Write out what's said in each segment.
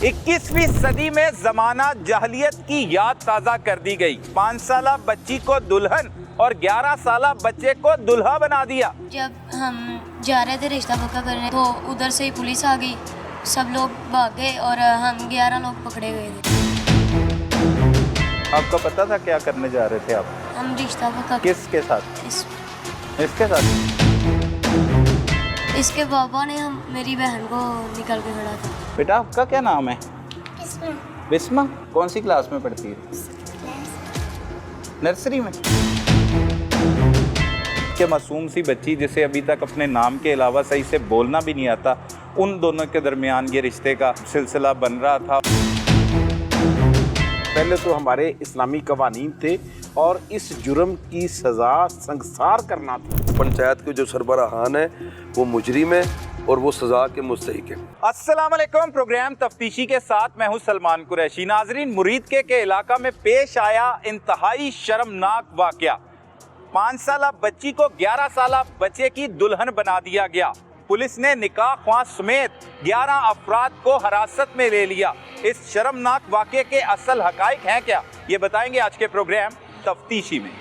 21वीं सदी में जमाना जहलियत की याद ताज़ा कर दी गई। 5 साला बच्ची को दुल्हन और 11 साला बच्चे को दुल्हा बना दिया। जब हम जा रहे थे रिश्ता पक्का करने तो उधर से ही पुलिस आ गई, सब लोग भाग गए और हम 11 लोग पकड़े गए थे। आपको पता था क्या करने जा रहे थे आप? हम रिश्ता पक्का किसके साथ? इसके साथ? इसके पापा ने मेरी बहन को निकल के खड़ा था। बेटा आपका क्या नाम है? बिस्मा। कौन सी क्लास में पढ़ती है? नर्सरी में। क्या मासूम सी बच्ची जिसे अभी तक अपने नाम के अलावा सही से बोलना भी नहीं आता, उन दोनों के दरमियान ये रिश्ते का सिलसिला बन रहा था। पहले तो हमारे इस्लामी कवानीन थे और इस जुर्म की सज़ा संसार करना था। पंचायत के जो सरबराहान है वो मुजरिम है और वो सज़ा के मुस्तहिक है। अस्सलाम वालेकुम। प्रोग्राम तफ्तीशी के साथ मैं हूं सलमान कुरैशी। नाजरीन, मुरीद के इलाका में पेश आया इंतहाई शर्मनाक वाकया। 5 साला बच्ची को 11 साला बच्चे की दुल्हन बना दिया गया। पुलिस ने निकाह ख्वां समेत 11 अफराद को हिरासत में ले लिया। इस शर्मनाक वाकये के असल हकाइक हैं क्या, ये बताएंगे आज के प्रोग्राम तफ्तीशी में।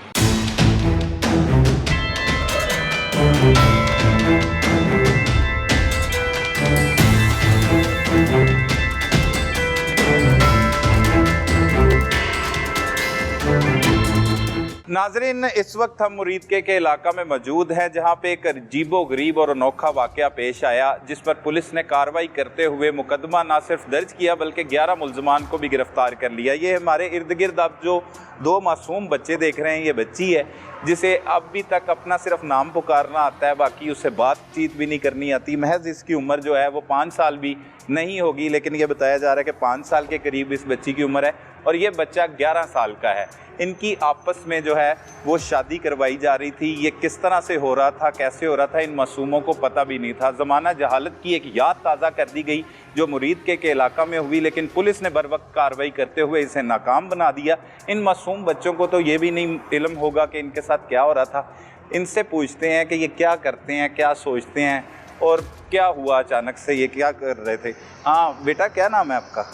नाजरीन, इस वक्त हम मुरीद के इलाका में मौजूद हैं, जहां पे एक अजीबो गरीब और अनोखा वाकया पेश आया, जिस पर पुलिस ने कार्रवाई करते हुए मुकदमा ना सिर्फ दर्ज किया बल्कि 11 मुल्ज़मान को भी गिरफ्तार कर लिया। ये हमारे इर्द गिर्द आप जो 2 मासूम बच्चे देख रहे हैं, ये बच्ची है जिसे अभी तक अपना सिर्फ नाम पुकारना आता है, बाकी उससे बातचीत भी नहीं करनी आती। महज इसकी उम्र जो है वो 5 साल भी नहीं होगी, लेकिन ये बताया जा रहा है कि 5 साल के करीब इस बच्ची की उम्र है और ये बच्चा 11 साल का है। इनकी आपस में जो है वो शादी करवाई जा रही थी। ये किस तरह से हो रहा था, कैसे हो रहा था, इन मासूमों को पता भी नहीं था। ज़माना जहालत की एक याद ताज़ा कर दी गई जो मुरीद के इलाका में हुई, लेकिन पुलिस ने बर वक्त कार्रवाई करते हुए इसे नाकाम बना दिया। इन मासूम बच्चों को तो ये भी नहीं इल्म होगा कि इनके साथ क्या हो रहा था। इनसे पूछते हैं कि ये क्या करते हैं, क्या सोचते हैं और क्या हुआ अचानक से, ये क्या कर रहे थे। हाँ बेटा, क्या नाम है आपका?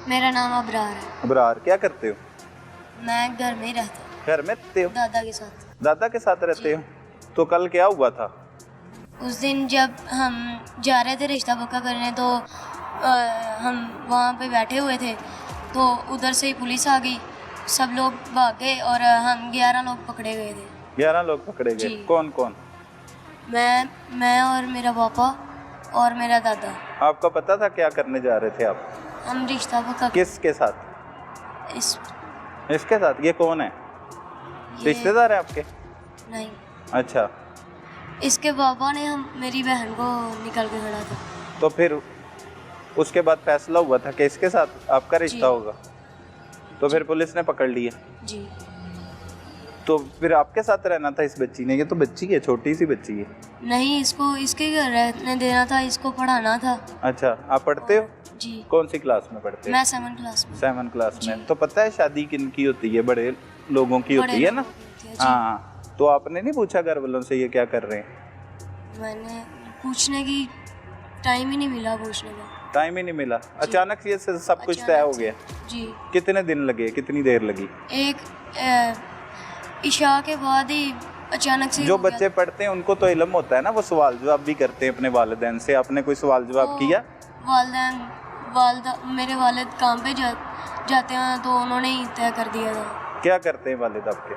मेरा नाम अबरार है। अबरार, क्या करते हो? मैं घर में ही रहता हूँ। घर में रहते हो? दादा के साथ। दादा के साथ रहते हो? तो कल क्या हुआ था? उस दिन जब हम जा रहे थे रिश्ता पक्का करने तो हम वहाँ पे बैठे हुए थे तो उधर से ही पुलिस आ गई, सब लोग भाग गए और हम 11 लोग पकड़े गए थे। 11 लोग पकड़े गए? कौन कौन? मैं और मेरा पापा और मेरा दादा। आपको पता था क्या करने जा रहे थे आप? हम रिश्ता पक्का। किसके साथ? इसके साथ? ये कौन है? रिश्तेदार है आपके? नहीं। अच्छा। इसके पापा ने मेरी बहन को निकल के खड़ा था। तो फिर उसके बाद फैसला हुआ था कि इसके साथ आपका रिश्ता होगा, तो फिर पुलिस ने पकड़ लिया जी। तो फिर आपके साथ रहना था इस बच्ची ने? ये तो बच्ची है, छोटी सी बच्ची है। नहीं, इसको इसके घर रहने देना था, इसको पढ़ाना था। अच्छा, आप पढ़ते हो? जी। कौन सी क्लास में पढ़ते हो? मैं 7th क्लास में। 7th क्लास में। तो पता है शादी किन की होती है? बड़े लोगों की होती है ना। हाँ, तो आपने नहीं पूछा घर वालों से ये क्या कर रहे हैं? मैंने पूछने की टाइम ही नहीं मिला, पूछने का टाइम ही नहीं मिला। अचानक से सब कुछ तय हो गया जी। कितने दिन लगे, कितनी देर लगी? एक इशा के बाद ही अचानक से। जो बच्चे पढ़ते हैं उनको तो इल्म होता है ना, वो सवाल जवाब भी करते हैं अपने वालिदैन से। आपने कोई सवाल जवाब किया? वालिदा मेरे वालिद काम पे जाते हैं तो उन्होंने ही तय कर दिया था। क्या करते हैं वालिद आपके?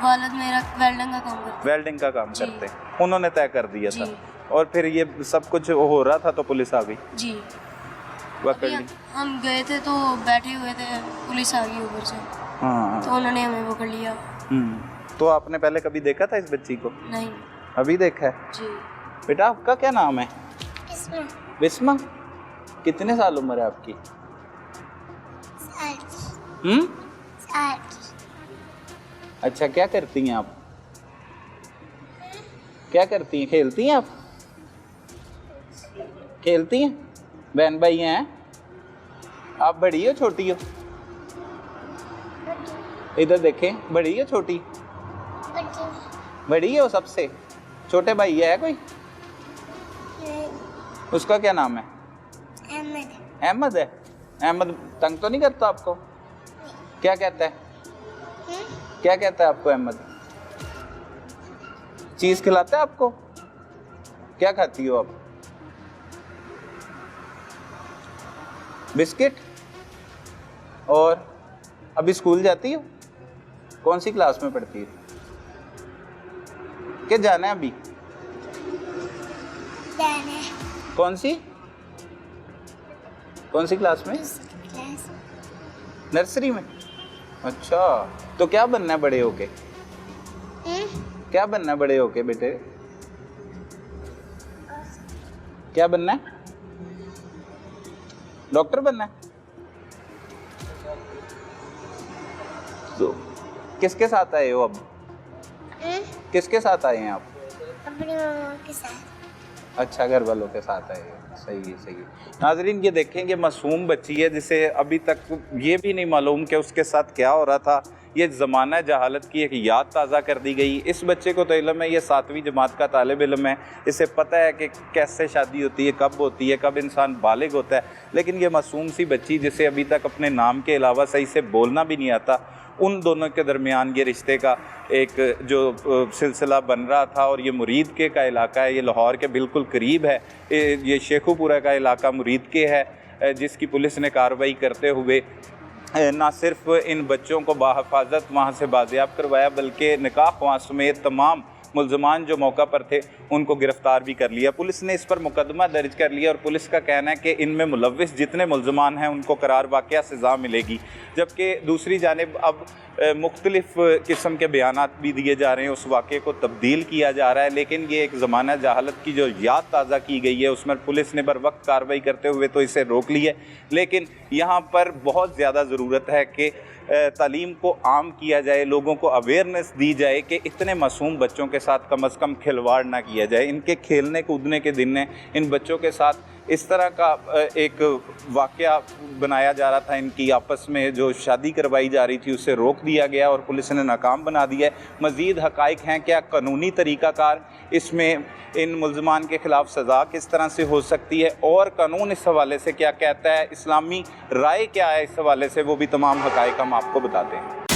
वालिद मेरा वेल्डिंग का काम करते हैं। वेल्डिंग का काम करते हैं, उन्होंने तय कर दिया था। और फिर ये सब कुछ हो रहा था तो पुलिस आ गई जी। पकड़ ली। हम गए थे तो बैठे हुए थे, पुलिस आ गई ऊपर से। हाँ, तो उन्होंने हमें पकड़ लिया। तो आपने पहले कभी देखा था इस बच्ची को? नहीं। अभी देखा है? जी। बेटा आपका क्या नाम है? बिस्मा। कितने साल उम्र है आपकी? 8। अच्छा, क्या करती हैं आप? क्या करती हैं? खेलती हैं आप? खेलती हैं? बहन भाई हैं? आप बड़ी हो छोटी हो? इधर देखें, बड़ी हो छोटी? बड़ी हो सबसे? छोटे भाई है कोई? उसका क्या नाम है? अहमद। अहमद है। अहमद तंग तो नहीं करता आपको? क्या कहता है? क्या कहता है आपको अहमद? चीज खिलाता है आपको? क्या खाती हो आप? बिस्किट? और अभी स्कूल जाती हो? कौन सी क्लास में पढ़ती हो? क्या जाना है अभी? कौन सी क्लास में? नर्सरी में। अच्छा, तो क्या बनना है बड़े होके? क्या बनना है बड़े होके बेटे? क्या बनना है? डॉक्टर बनना है? तो किसके साथ आए हो अब? किसके साथ आए हैं आप? अपनी मामा के साथ। अच्छा, घर वालों के साथ आए हो। सही है, सही है। नाजरीन, ये देखेंगे मासूम बच्ची है जिसे अभी तक ये भी नहीं मालूम कि उसके साथ क्या हो रहा था। ये ज़माना जहालत की एक याद ताज़ा कर दी गई। इस बच्चे को तो इल्म है, ये 7वीं जमात का तालिब इल्म है, इसे पता है कि कैसे शादी होती है, कब होती है, कब इंसान बालिग होता है। लेकिन ये मासूम सी बच्ची जिसे अभी तक अपने नाम के अलावा सही से बोलना भी नहीं आता, उन दोनों के दरमियान ये रिश्ते का एक जो सिलसिला बन रहा था। और ये मुरीद के का इलाका है, ये लाहौर के बिल्कुल करीब है। ये शेखुपुरा का इलाका मुरीद के है, जिसकी पुलिस ने कार्रवाई करते हुए ना सिर्फ इन बच्चों को बाहिफाजत वहाँ से बाजियाब करवाया, बल्कि निकाह ख्वां समेत तमाम मुल्ज़मान जो मौका पर थे उनको गिरफ़्तार भी कर लिया। पुलिस ने इस पर मुकदमा दर्ज कर लिया और पुलिस का कहना है कि इनमें मुलव्विस जितने मुल्ज़मान हैं उनको करार वाक़या सज़ा मिलेगी। जबकि दूसरी जानिब अब मुख्तलिफ़ किस्म के बयानात भी दिए जा रहे हैं, उस वाक़े को तब्दील किया जा रहा है। लेकिन ये एक ज़माना जहालत की जो याद ताज़ा की गई है उसमें पुलिस ने बर वक्त कार्रवाई करते हुए तो इसे रोक लिया। लेकिन यहाँ पर बहुत ज़्यादा ज़रूरत है कि तालीम को आम किया जाए, लोगों को अवेयरनेस दी जाए कि इतने मासूम बच्चों के साथ कम अज़ कम खिलवाड़ ना किया जाए। इनके खेलने कूदने के दिन ने इन बच्चों के साथ इस तरह का एक वाक़या बनाया जा रहा था, इनकी आपस में जो शादी करवाई जा रही थी उसे रोक दिया गया और पुलिस ने नाकाम बना दिया है। मज़ीद हक़ाइक़ हैं क्या, कानूनी तरीक़ाकार इसमें इन मुल्ज़मान के ख़िलाफ़ सज़ा किस तरह से हो सकती है और कानून इस हवाले से क्या कहता है, इस्लामी राय क्या है इस हवाले से, वो भी तमाम हक़ाइक़ हम आपको बताते हैं।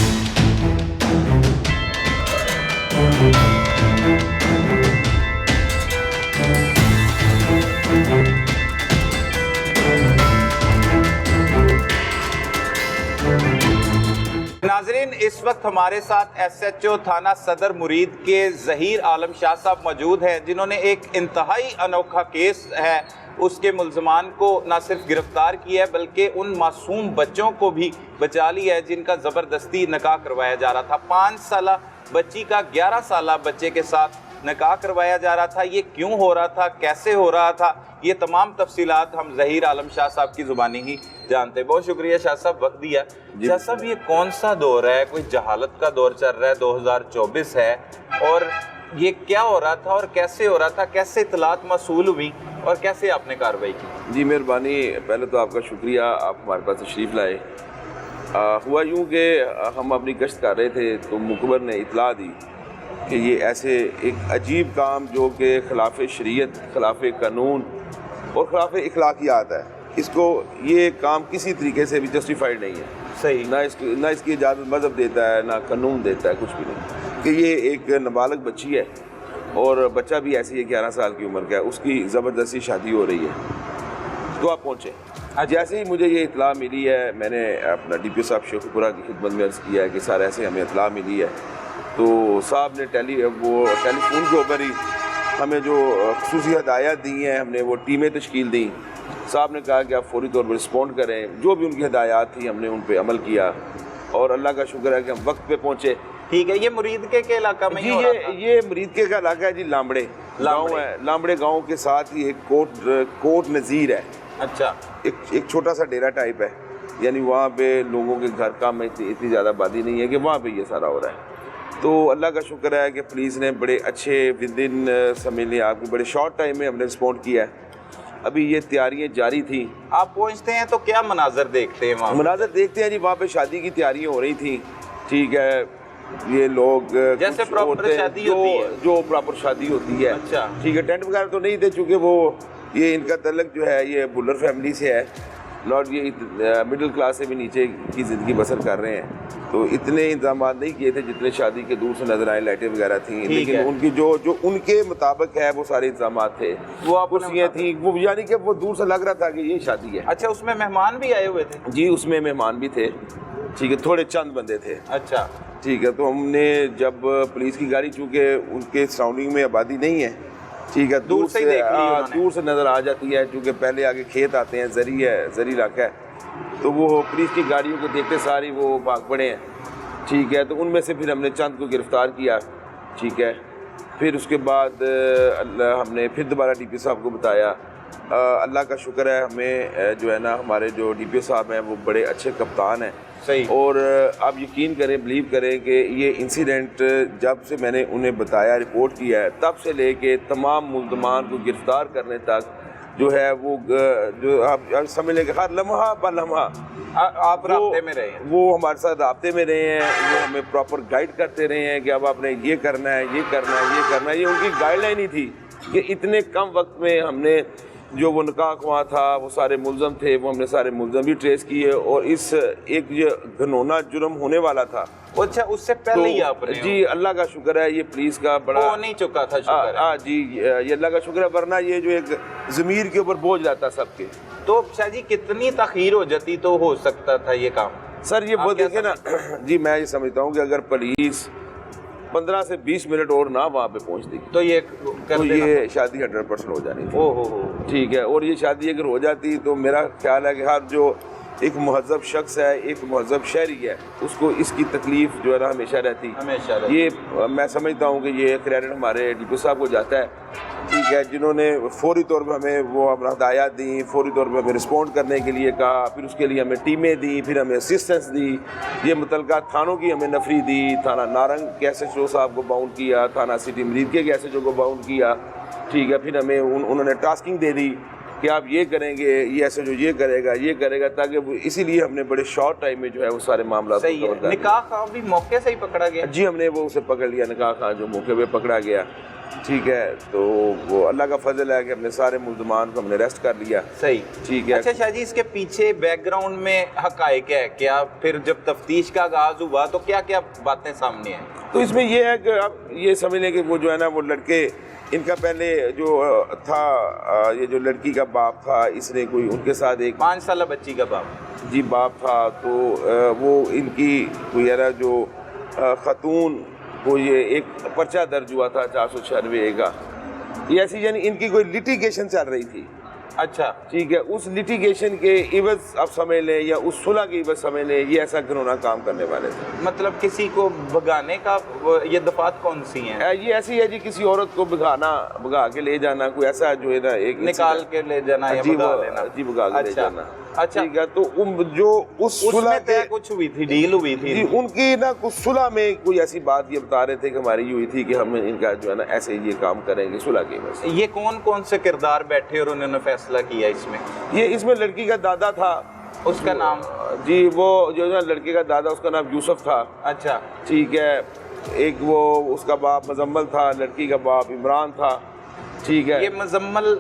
नाज़रीन, इस वक्त हमारे साथ SHO थाना सदर मुरीद के ज़हीर आलम शाह साहब मौजूद हैं, जिन्होंने एक इंतहाई अनोखा केस है उसके मुल्ज़मान को न सिर्फ गिरफ़्तार किया है बल्कि उन मासूम बच्चों को भी बचा लिया है जिनका ज़बरदस्ती निकाह करवाया जा रहा था। 5 साला बच्ची का 11 साला बच्चे के साथ निकाह करवाया जा रहा था। ये क्यों हो रहा था, कैसे हो रहा था, ये तमाम तफसीलात हम ज़हीर आलम शाह साहब की ज़ुबानी ही जानते हैं। बहुत शुक्रिया शाह साहब, वक्त दिया। शाह साहब, ये कौन सा दौर है? कोई जहालत का दौर चल रहा है, 2024 है, और ये क्या हो रहा था और कैसे हो रहा था, कैसे इतलात मौसूल हुई और कैसे आपने कार्रवाई की? जी मेहरबानी, पहले तो आपका शुक्रिया, आप हमारे पास तशरीफ़ लाए। हुआ यूँ कि हम अपनी गश्त कर रहे थे तो मुखबर ने इतला दी कि ये ऐसे एक अजीब काम जो कि ख़िलाफ़ शरीयत, ख़िलाफ़ कानून और ख़िलाफ़ इखलाकियात है, इसको ये काम किसी तरीके से भी जस्टिफाइड नहीं है। सही, ना इसकी इजाज़त मज़हब देता है, ना कानून देता है, कुछ भी नहीं। कि ये एक नाबालिग बच्ची है और बच्चा भी ऐसी है 11 साल की उम्र का है, उसकी ज़बरदस्ती शादी हो रही है। तो आप पहुँचे। जैसे ही मुझे ये इतला मिली है, मैंने अपना DPO साहब शेखुपुरा की खिदमत में अर्ज़ किया है कि सर ऐसे हमें इतला मिली है। तो साहब ने टेलीफोन के ऊपर ही हमें जो ख़ुसूसी हदायत दी हैं, हमने वो टीमें तश्कील दी। साहब ने कहा कि आप फौरी तौर पर रिस्पॉन्ड करें, जो भी उनकी हदायत थी हमने उन पर अमल किया और अल्लाह का शुक्र है कि हम वक्त पे पहुँचे। ठीक है, ये मुरीद के इलाका में जी, ये मुरीद के का इलाका है जी, लामड़े गाँव है। लामड़े गाँव के साथ ही एक कोट नज़ीर है। अच्छा, एक छोटा सा डेरा टाइप है, यानी वहाँ पे लोगों के घर का में इतनी ज़्यादा आबादी नहीं है कि वहाँ पे ये सारा हो रहा है। तो अल्लाह का शुक्र है कि पुलिस ने बड़े अच्छे विद इन समझ लिया आपकी बड़े शॉर्ट टाइम में हमने रिस्पॉन्ड किया है। अभी ये तैयारियाँ जारी थी। आप पहुँचते हैं तो क्या मनाजर देखते हैं वहाँ? मनाजर देखते हैं जी, वहाँ पे शादी की तैयारियाँ हो रही थी। ठीक है, ये लोग जैसे प्रॉपर शादी होती है, जो प्रॉपर शादी होती है। अच्छा, ठीक है, टेंट वगैरह तो नहीं थे, चूँकि वो ये इनका तल्लक जो है ये बुल्लर फैमिली से है, ناٹ یہ مڈل کلاس سے بھی نیچے کی زندگی بسر کر رہے ہیں، تو اتنے انتظامات نہیں کیے تھے جتنے شادی کے دور سے نظر آئے، لائٹیں وغیرہ تھیں، لیکن ان کی جو ان کے مطابق ہے وہ سارے انتظامات تھے، وہ کرسیاں تھیں، وہ یعنی کہ وہ دور سے لگ رہا تھا کہ یہ شادی ہے۔ اچھا، اس میں مہمان بھی آئے ہوئے تھے؟ جی اس میں مہمان بھی تھے، ٹھیک ہے، تھوڑے چند بندے تھے۔ اچھا ٹھیک ہے، تو ہم نے جب پولیس کی گاڑی، چونکہ ان کے سراؤنڈنگ میں آبادی نہیں ہے، ٹھیک ہے، دور سے نظر آ جاتی ہے، چونکہ پہلے آگے کھیت آتے ہیں، زرعی علاقہ ہے، تو وہ پولیس کی گاڑیوں کو دیکھتے ساری وہ بھاگ پڑے ہیں، ٹھیک ہے، تو ان میں سے پھر ہم نے چند کو گرفتار کیا، ٹھیک ہے، پھر اس کے بعد ہم نے پھر دوبارہ ڈی پی صاحب کو بتایا۔ اللہ کا شکر ہے، ہمیں جو ہے نا ہمارے جو ڈی پی صاحب ہیں وہ بڑے اچھے کپتان ہیں، صحیح، اور آپ یقین کریں، بلیو کریں کہ یہ انسیڈنٹ جب سے میں نے انہیں بتایا، رپورٹ کیا ہے، تب سے لے کے تمام ملزمان کو گرفتار کرنے تک جو ہے وہ جو آپ سمجھ لیں کہ ہر لمحہ بہ لمحہ آپ رابطے میں رہے ہیں، وہ ہمارے ساتھ رابطے میں رہے ہیں، وہ ہمیں پراپر گائیڈ کرتے رہے ہیں کہ اب آپ نے یہ کرنا ہے، یہ کرنا ہے، یہ کرنا ہے۔ یہ ان کی گائیڈ لائن ہی تھی کہ اتنے کم وقت میں ہم نے جو وہ نکاح خواہ تھا، وہ سارے ملزم تھے، وہ ہم نے سارے ملزم بھی ٹریس کیے، اور اس ایک یہ گھنونا جرم ہونے والا تھا۔ اچھا، اس سے پہلے ہی آپ نے؟ جی اللہ کا شکر ہے، یہ پولیس کا بڑا ہو نہیں چکا تھا، شکر ہے۔ جی یہ اللہ کا شکر ہے، ورنہ یہ جو ایک ضمیر کے اوپر بوجھ جاتا سب کے۔ تو شاہ جی کتنی تاخیر ہو جاتی تو ہو سکتا تھا یہ کام؟ سر یہ وہ دیکھیں نا، جی میں یہ سمجھتا ہوں کہ اگر پولیس 15 سے 20 منٹ اور نہ وہاں پہ پہنچتی تو یہ شادی 100% ہو جانی تھی، ہو ٹھیک ہے، اور یہ شادی اگر ہو جاتی تو میرا خیال ہے کہ ہر جو ایک مہذب شخص ہے، ایک مہذب شہری ہے، اس کو اس کی تکلیف جو ہے نا ہمیشہ رہتی۔ یہ میں سمجھتا ہوں کہ یہ کریڈٹ ہمارے ڈی پی صاحب کو جاتا ہے، ٹھیک ہے، جنہوں نے فوری طور پہ ہمیں وہ اپنا ہدایات دیں، فوری طور پہ ہمیں رسپونڈ کرنے کے لیے کہا، پھر اس کے لیے ہمیں ٹیمیں دیں، پھر ہمیں اسسٹنس دی، یہ متعلقہ تھانوں کی ہمیں نفری دی، تھانہ نارنگ کے ایس ایچ او صاحب کو باؤنڈ کیا، تھانہ سٹی مریدکے کے ایس ایچ او کو باؤنڈ کیا، ٹھیک ہے، پھر ہمیں انہوں نے ٹاسکنگ دے دی کہ آپ یہ کریں گے، یہ ایسے جو یہ کرے گا، تاکہ وہ اسی لیے ہم نے بڑے شارٹ ٹائم میں جو ہے وہ سارے معاملات صحیح ہے۔ نکاح خواہ بھی موقع سے ہی پکڑا گیا؟ جی ہم نے وہ اسے پکڑ لیا، نکاح خواہ جو موقع پہ پکڑا گیا، ٹھیک ہے، تو وہ اللہ کا فضل ہے کہ ہم نے سارے ملزمان کو ہم نے اریسٹ کر لیا۔ صحیح، ٹھیک ہے۔ اچھا شاہ جی، اس کے پیچھے بیک گراؤنڈ میں حقائق ہے کیا؟ پھر جب تفتیش کا آغاز ہوا تو کیا کیا باتیں سامنے ہیں؟ تو اس میں یہ ہے کہ آپ یہ سمجھ لیں کہ وہ جو ہے نا وہ لڑکے، ان کا پہلے جو تھا، یہ جو لڑکی کا باپ تھا، اس نے کوئی ان کے ساتھ ایک 5 سالہ بچی کا باپ، جی باپ تھا، تو وہ ان کی کوئی ہے نا جو خاتون کو یہ ایک پرچہ درج ہوا تھا 496 کا، یہ ایسی یعنی ان کی کوئی لٹیگیشن چل رہی تھی۔ اچھا ٹھیک ہے، اس لٹیگیشن کے عوض آپ سمجھ لیں یا اس صلح کے عوض سمجھ لیں، یہ ایسا گھنونا کام کرنے والے تھے۔ مطلب کسی کو بھگانے کا یہ دفعات کون سی ہیں؟ یہ ایسی ہے جی، کسی عورت کو بھگا کے لے جانا، کوئی ایسا جو ہے نا ایک نکال کے لے جانا یا بھگا لینا؟ جی بھگا کے لے جانا۔ اچھا، ٹھیک ہے، تو جو اس صلح طے کچھ ہوئی تھی، ڈیل ہوئی تھی جی، ان کی نا کچھ صلح میں کوئی ایسی بات یہ بتا رہے تھے کہ ہماری یہ ہوئی تھی کہ ہم ان کا جو ہے نا ایسے یہ کام کریں گے صلح کے عوض۔ یہ کون سے کردار بیٹھے اور انہوں نے فیصلہ کیا اس میں؟ یہ اس میں لڑکی کا دادا تھا، اس کا نام؟ جی وہ جو ہے لڑکے کا دادا، اس کا نام یوسف تھا۔ اچھا، ٹھیک ہے، ایک وہ اس کا باپ مزمل تھا، لڑکی کا باپ عمران تھا، ٹھیک ہے۔ یہ مزمل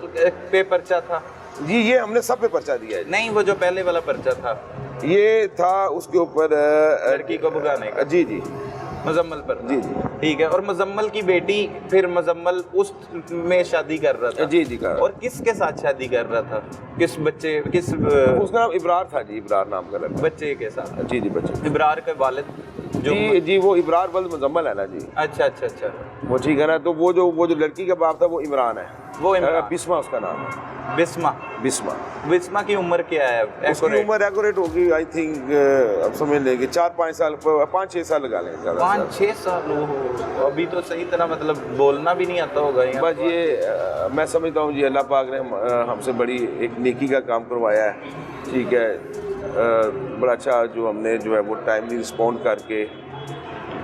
پہ پرچہ تھا؟ جی یہ ہم نے سب پہ پرچہ دیا ہے۔ نہیں، وہ جو پہلے والا پرچہ تھا یہ تھا اس کے اوپر لڑکی کو بھگانے کا؟ جی جی مزمل پر؟ جی جی ٹھیک ہے، اور مزمل کی بیٹی پھر مزمل اس میں شادی کر رہا تھا؟ جی جی کر، اور کس کے ساتھ شادی کر رہا تھا؟ کس بچے، کس اس کا نام ابرار تھا جی، ابرار نام کا لڑکا، بچے کے ساتھ؟ جی جی بچے، ابرار کے والد جو؟ جی وہ ابرار ولد مزمل ہے نا جی۔ اچھا اچھا اچھا، وہ ٹھیک ہے نا، تو وہ جو لڑکی کا باپ تھا وہ عمران ہے، وہ بسما اس کا نام ہے۔ بسما کی عمر کیا ہے؟ اس کی عمر ایکوریٹ ہوگی آئی تھنک، اب سمجھ لیں کہ 4-5 سال، 5-6 سال لگا لیں، 5-6 سال ابھی تو صحیح طرح مطلب بولنا بھی نہیں آتا ہوگا۔ بس یہ میں سمجھتا ہوں جی اللہ پاک نے ہم سے بڑی ایک نیکی کا کام کروایا ہے، ٹھیک ہے، بڑا اچھا جو ہم نے جو ہے وہ ٹائملی رسپونڈ کر کے۔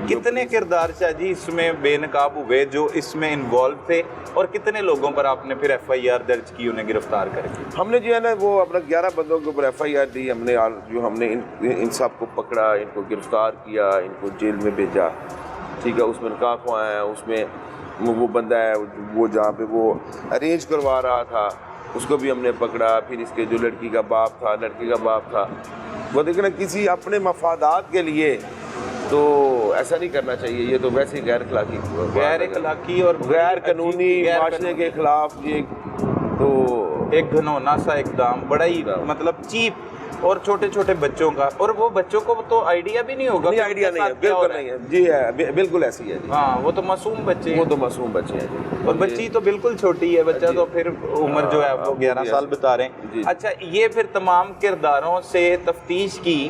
کتنے کردار شاہ جی اس میں بے نقاب ہوئے جو اس میں انوالو تھے، اور کتنے لوگوں پر آپ نے پھر FIR درج کی، انہیں گرفتار کر کے؟ ہم نے جو ہے نا وہ اپنا 11 بندوں کے اوپر FIR دی، ہم نے ان سب کو پکڑا، ان کو گرفتار کیا، ان کو جیل میں بھیجا، ٹھیک ہے۔ اس میں نکاح خواہ ہیں، اس میں وہ بندہ ہے وہ جہاں پہ وہ ارینج کروا رہا تھا، اس کو بھی ہم نے پکڑا. پھر اس کے جو لڑکی کا باپ تھا, لڑکی کا باپ تھا, وہ دیکھیں نا کسی اپنے مفادات کے لیے تو ایسا نہیں کرنا چاہیے. یہ تو ویسے ہی غیر اخلاقی اور غیر قانونی معاشرے کے خلاف یہ تو ایک گھنونا سا اقدام, بڑا ہی مطلب چیپ, اور چھوٹے چھوٹے بچوں کا, اور وہ بچوں کو تو آئیڈیا بھی نہیں ہوگا. نہیں, آئیڈیا نہیں ہے, بالکل نہیں ہے جی. ہے بالکل ایسی ہے جی. ہاں, وہ تو معصوم بچے ہیں, وہ تو معصوم بچے ہیں جی. اور بچی تو بالکل چھوٹی ہے, بچہ تو پھر عمر جو ہے وہ 11 سال بتا رہے ہیں. اچھا, یہ پھر تمام کرداروں سے تفتیش کی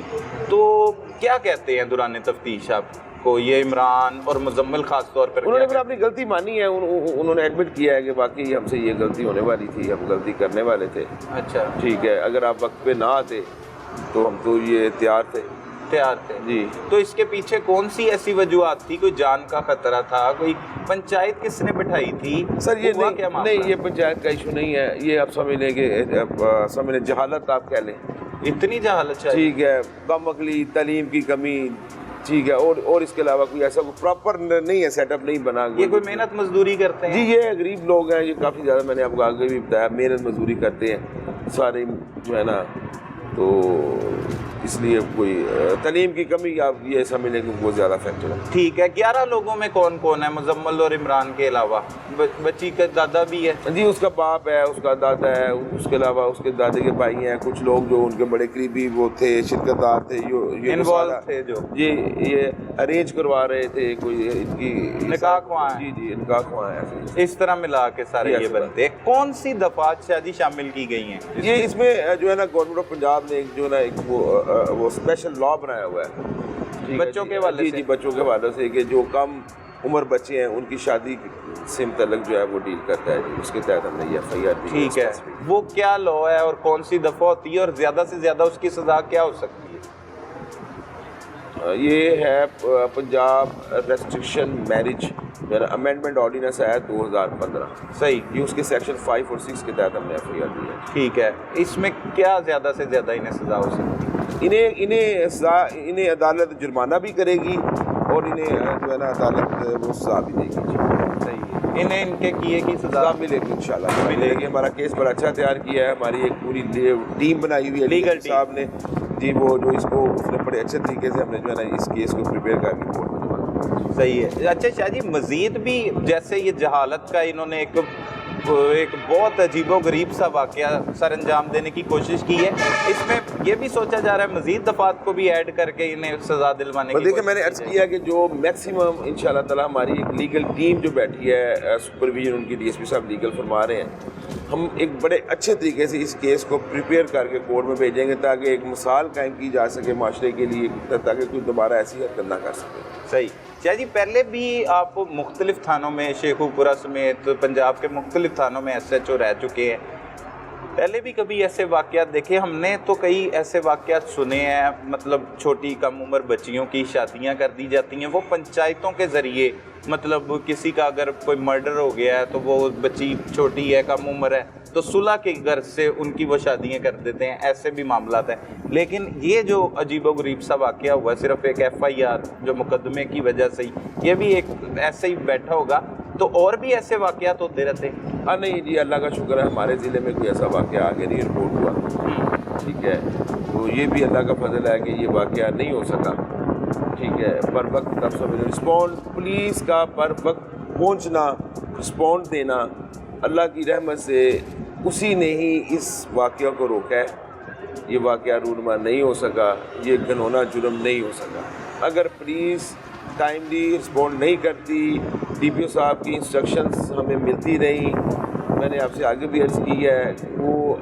تو کیا کہتے ہیں دوران تفتیش آپ کو یہ عمران اور مزمل خاص طور پر؟ انہوں نے پھر اپنی غلطی مانی ہے, انہوں نے ایڈمٹ کیا ہے کہ واقعی ہم سے یہ غلطی ہونے والی تھی, ہم غلطی کرنے والے تھے. اچھا ٹھیک ہے, اگر آپ وقت پہ نہ آتے تو ہم تو یہ تیار تھے جی. تو اس کے پیچھے کون سی ایسی وجوہات تھی؟ کوئی جان کا خطرہ تھا؟ کوئی پنچایت کس نے بٹھائی تھی؟ سر یہ نہیں, یہ پنچایت کا ایشو نہیں ہے. یہ آپ سمجھ لیں کہ سمجھ لیں جہالت آپ کہہ لیں. اتنی جہالت چاہیے؟ ٹھیک ہے, کم عقلی, تعلیم کی کمی. ٹھیک ہے, اور اس کے علاوہ کوئی ایسا پراپر نہیں ہے, سیٹ اپ نہیں بنا. یہ کوئی محنت مزدوری کرتے ہیں؟ جی, یہ غریب لوگ ہیں, یہ کافی زیادہ, میں نے آپ کو آگے بھی بتایا, محنت مزدوری کرتے ہیں سارے جو ہے نا. تو اس لیے کوئی تعلیم کی کمی آپ یہ سمجھیں کہ وہ زیادہ فیکٹر ہے. ٹھیک ہے. 11 لوگوں میں کون کون ہے مزمل اور عمران کے علاوہ؟ بچی کا دادا بھی ہے جی, اس کا باپ ہے, اس کا دادا ہے, اس کے علاوہ اس کے دادے کے بھائی ہیں, کچھ لوگ جو ان کے بڑے قریبی وہ تھے, شرکت دار تھے, انوالو تھے جو یہ ارینج کروا رہے تھے, کوئی ان کی نکاح خواہ ہیں. جی, نکاح خواہ ہیں. اس طرح ملا کے سارے یہ بنتے ہیں. کون سی دفعات شادی شامل کی گئی ہیں یہ؟ اس میں جو ہے نا گورنمنٹ آف پنجاب نے ایک جو ہے نا ایک وہ اسپیشل لا بنایا ہوا ہے بچوں کے حوالے سے. جی, بچوں کے حوالے سے, کہ جو کم عمر بچے ہیں ان کی شادی سے متعلق جو ہے وہ ڈیل کرتا ہے. اس کے تحت ہم نے یہ FIR دی. ٹھیک ہے, وہ کیا لا ہے اور کون سی دفعہ ہوتی ہے, اور زیادہ سے زیادہ اس کی سزا کیا ہو سکتی ہے؟ یہ ہے Punjab restriction marriage amendment ordinance ہے 2015. صحیح. یہ اس کے سیکشن 5 اور 6 کے تحت ہم نے FIR دی ہے. ٹھیک ہے. اس میں کیا زیادہ سے زیادہ انہیں سزا ہو سکتی ہے؟ انہیں عدالت جرمانہ بھی کرے گی, اور انہیں جو ہے نا عدالت وہ سزا بھی دے گی. صحیح ہے. انہیں ان کے کیے کی سزا ملے گی انشاءاللہ ملے گی. ہمارا کیس بڑا اچھا تیار کیا ہے, ہماری ایک پوری ٹیم بنائی ہوئی ہے لیگل صاحب نے جی. وہ جو اس کو اس نے بڑے اچھے طریقے سے ہم نے جو ہے نا اس کیس کو پریپیئر کر کے کورٹ میں جمع. صحیح ہے. اچھا شاہ جی, مزید بھی جیسے یہ جہالت کا انہوں نے ایک بہت عجیب و غریب سا واقعہ سر انجام دینے کی کوشش کی ہے, اس میں یہ بھی سوچا جا رہا ہے مزید دفعات کو بھی ایڈ کر کے انہیں سزا دلوانے کی. دیکھیں, میں نے عرض کیا کہ جو میکسیمم انشاءاللہ تعالی ہماری ایک لیگل ٹیم جو بیٹھی ہے, سپرویژن ان کی DSP صاحب لیگل فرما رہے ہیں, ہم ایک بڑے اچھے طریقے سے اس کیس کو پریپیئر کر کے کورٹ میں بھیجیں گے تاکہ ایک مثال قائم کی جا سکے معاشرے کے لیے, تاکہ کوئی دوبارہ ایسی حرکت نہ کر سکے. صحیح. شاہ جی, پہلے بھی آپ مختلف تھانوں میں شیخو پورہ سمیت پنجاب کے مختلف تھانوں میں SHO رہ چکے ہیں, پہلے بھی کبھی ایسے واقعات دیکھے؟ ہم نے تو کئی ایسے واقعات سنے ہیں, مطلب چھوٹی کم عمر بچیوں کی شادیاں کر دی جاتی ہیں وہ پنچایتوں کے ذریعے. مطلب کسی کا اگر کوئی مرڈر ہو گیا ہے تو وہ بچی چھوٹی ہے, کم عمر ہے, تو صلح کی غرض سے ان کی وہ شادیاں کر دیتے ہیں. ایسے بھی معاملات ہیں. لیکن یہ جو عجیب و غریب سا واقعہ ہوا صرف ایک FIR جو مقدمے کی وجہ سے ہی, یہ بھی ایک ایسے ہی بیٹھا ہوگا, تو اور بھی ایسے واقعات ہوتے رہتے ہیں؟ نہیں جی, اللہ کا شکر ہے ہمارے ضلع میں کوئی ایسا واقعہ آگے نہیں رپورٹ ہوا. ٹھیک ہے, تو یہ بھی اللہ کا فضل ہے کہ یہ واقعہ نہیں ہو سکا. ٹھیک ہے, پر وقت تب سب رسپونڈ پولیس کا پر وقت پہنچنا, رسپونڈ دینا, اللہ کی رحمت سے اسی نے ہی اس واقعہ کو روکا ہے. یہ واقعہ رونما نہیں ہو سکا, یہ گھنونا جرم نہیں ہو سکا. اگر پولیس ٹائملی رسپونڈ نہیں کرتی, DPO صاحب کی انسٹرکشنز ہمیں ملتی رہیں, میں نے آپ سے آگے بھی عرض کی ہے, وہ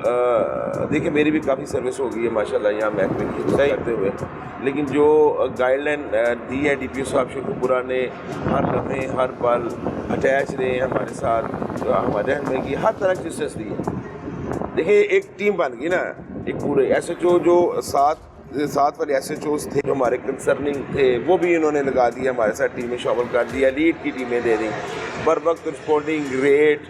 دیکھیں میری بھی کافی سروس ہو گئی ہے ماشاءاللہ یہاں محکمے کی کرتے ہوئے, لیکن جو گائیڈ لائن دی ہے DPO صاحب شیخو پورہ نے, ہر لمحے ہر پل اٹیچ رہے ہمارے ساتھ, ہمارے رہنمائی کی ہر طرح کی اسسٹنس دی ہے. دیکھیں ایک ٹیم بن گئی نا, ایک پورے SHO جو ساتھ والے SHOs تھے جو ہمارے کنسرننگ تھے, وہ بھی انہوں نے لگا دیا ہمارے ساتھ, ٹیم میں شامل کر دیا, لیڈ کی ٹیمیں دے دیں, پر وقت رسپونڈنگ, ریٹ,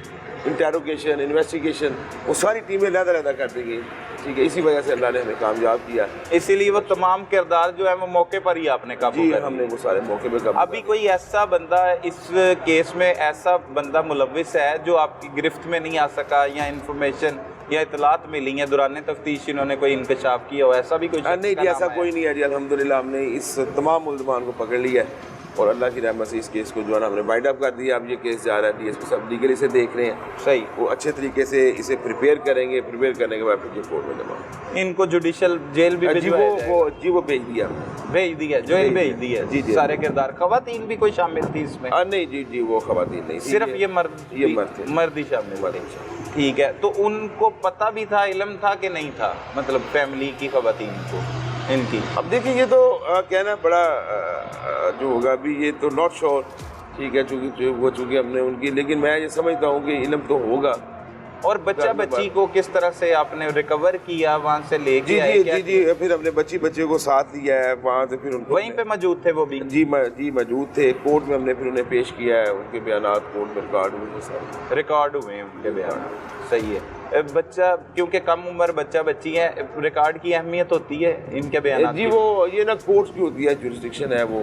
انٹیروگیشن, انویسٹیگیشن, وہ ساری ٹیمیں علیحدہ کر دی گئی. ٹھیک ہے, اسی وجہ سے اللہ نے ہمیں کامیاب کیا. اسی لیے وہ تمام کردار جو ہے وہ موقع پر ہی آپ نے قابو جی, کر ہم نے وہ سارے موقع پہ قابو. ابھی کوئی ایسا بندہ اس کیس میں ایسا بندہ ملوث ہے جو آپ کی گرفت میں نہیں آ سکا, یا انفارمیشن या इतलात मिली हैं दौरान तफ्तीश इन्होंने कोई इंकशाफ किया हो, ऐसा भी कोई शख्स नहीं का जी, नाम ऐसा आया? कोई नहीं है जी। अल्हम्दुलिल्लाह हमने इस तमाम मुल्ज़मान को पकड़ लिया है और अल्लाह की रहमत से इस केस को जो है ना हमने वाइड अप कर दिया। अब ये केस जा रहा है DSP साहब लीगली से देख रहे हैं, सही। वो अच्छे तरीके से इसे प्रिपेयर करेंगे, प्रिपेयर करने के बाद फिर कोर्ट में जमा। इनको जुडिशल जेल भी जी भिजवाया जाएगा? वो भेज दिया हमने। भेज दिया, जेल भेज दिया। जी, जी। सारे किरदार, खवातीन भी कोई शामिल थी इसमें? नहीं जी, वो खवातीन नहीं, सिर्फ ये मर्द थे। मर्द ही शामिल थे। ठीक है, तो उनको पता भी था, इल्म था कि नहीं था, मतलब फैमिली की खवातीन को इनकी? अब देखिए ये तो कहना बड़ा जो होगा अभी, ये तो नॉट श्योर, ठीक है, चूँकि हमने उनकी, लेकिन मैं ये समझता हूँ कि इल्म तो होगा। और बच्चा बच्ची को किस तरह से आपने रिकवर किया, वहाँ से लेके आए? जी, फिर हमने बच्चे को साथ लिया है वहाँ से, फिर उनको वहीं पे मौजूद थे वो भी? जी मौजूद थे। कोर्ट में हमने फिर उन्हें पेश किया है, उनके बयानात कोर्ट में रिकॉर्ड हुए हैं उनके बयान। सही है। बच्चा क्योंकि कम उम्र बच्चा बच्ची है, रिकॉर्ड की अहमियत होती है इनके बयान जी, वो ये ना कोर्ट की होती है, जुरिस्डिक्शन है, वो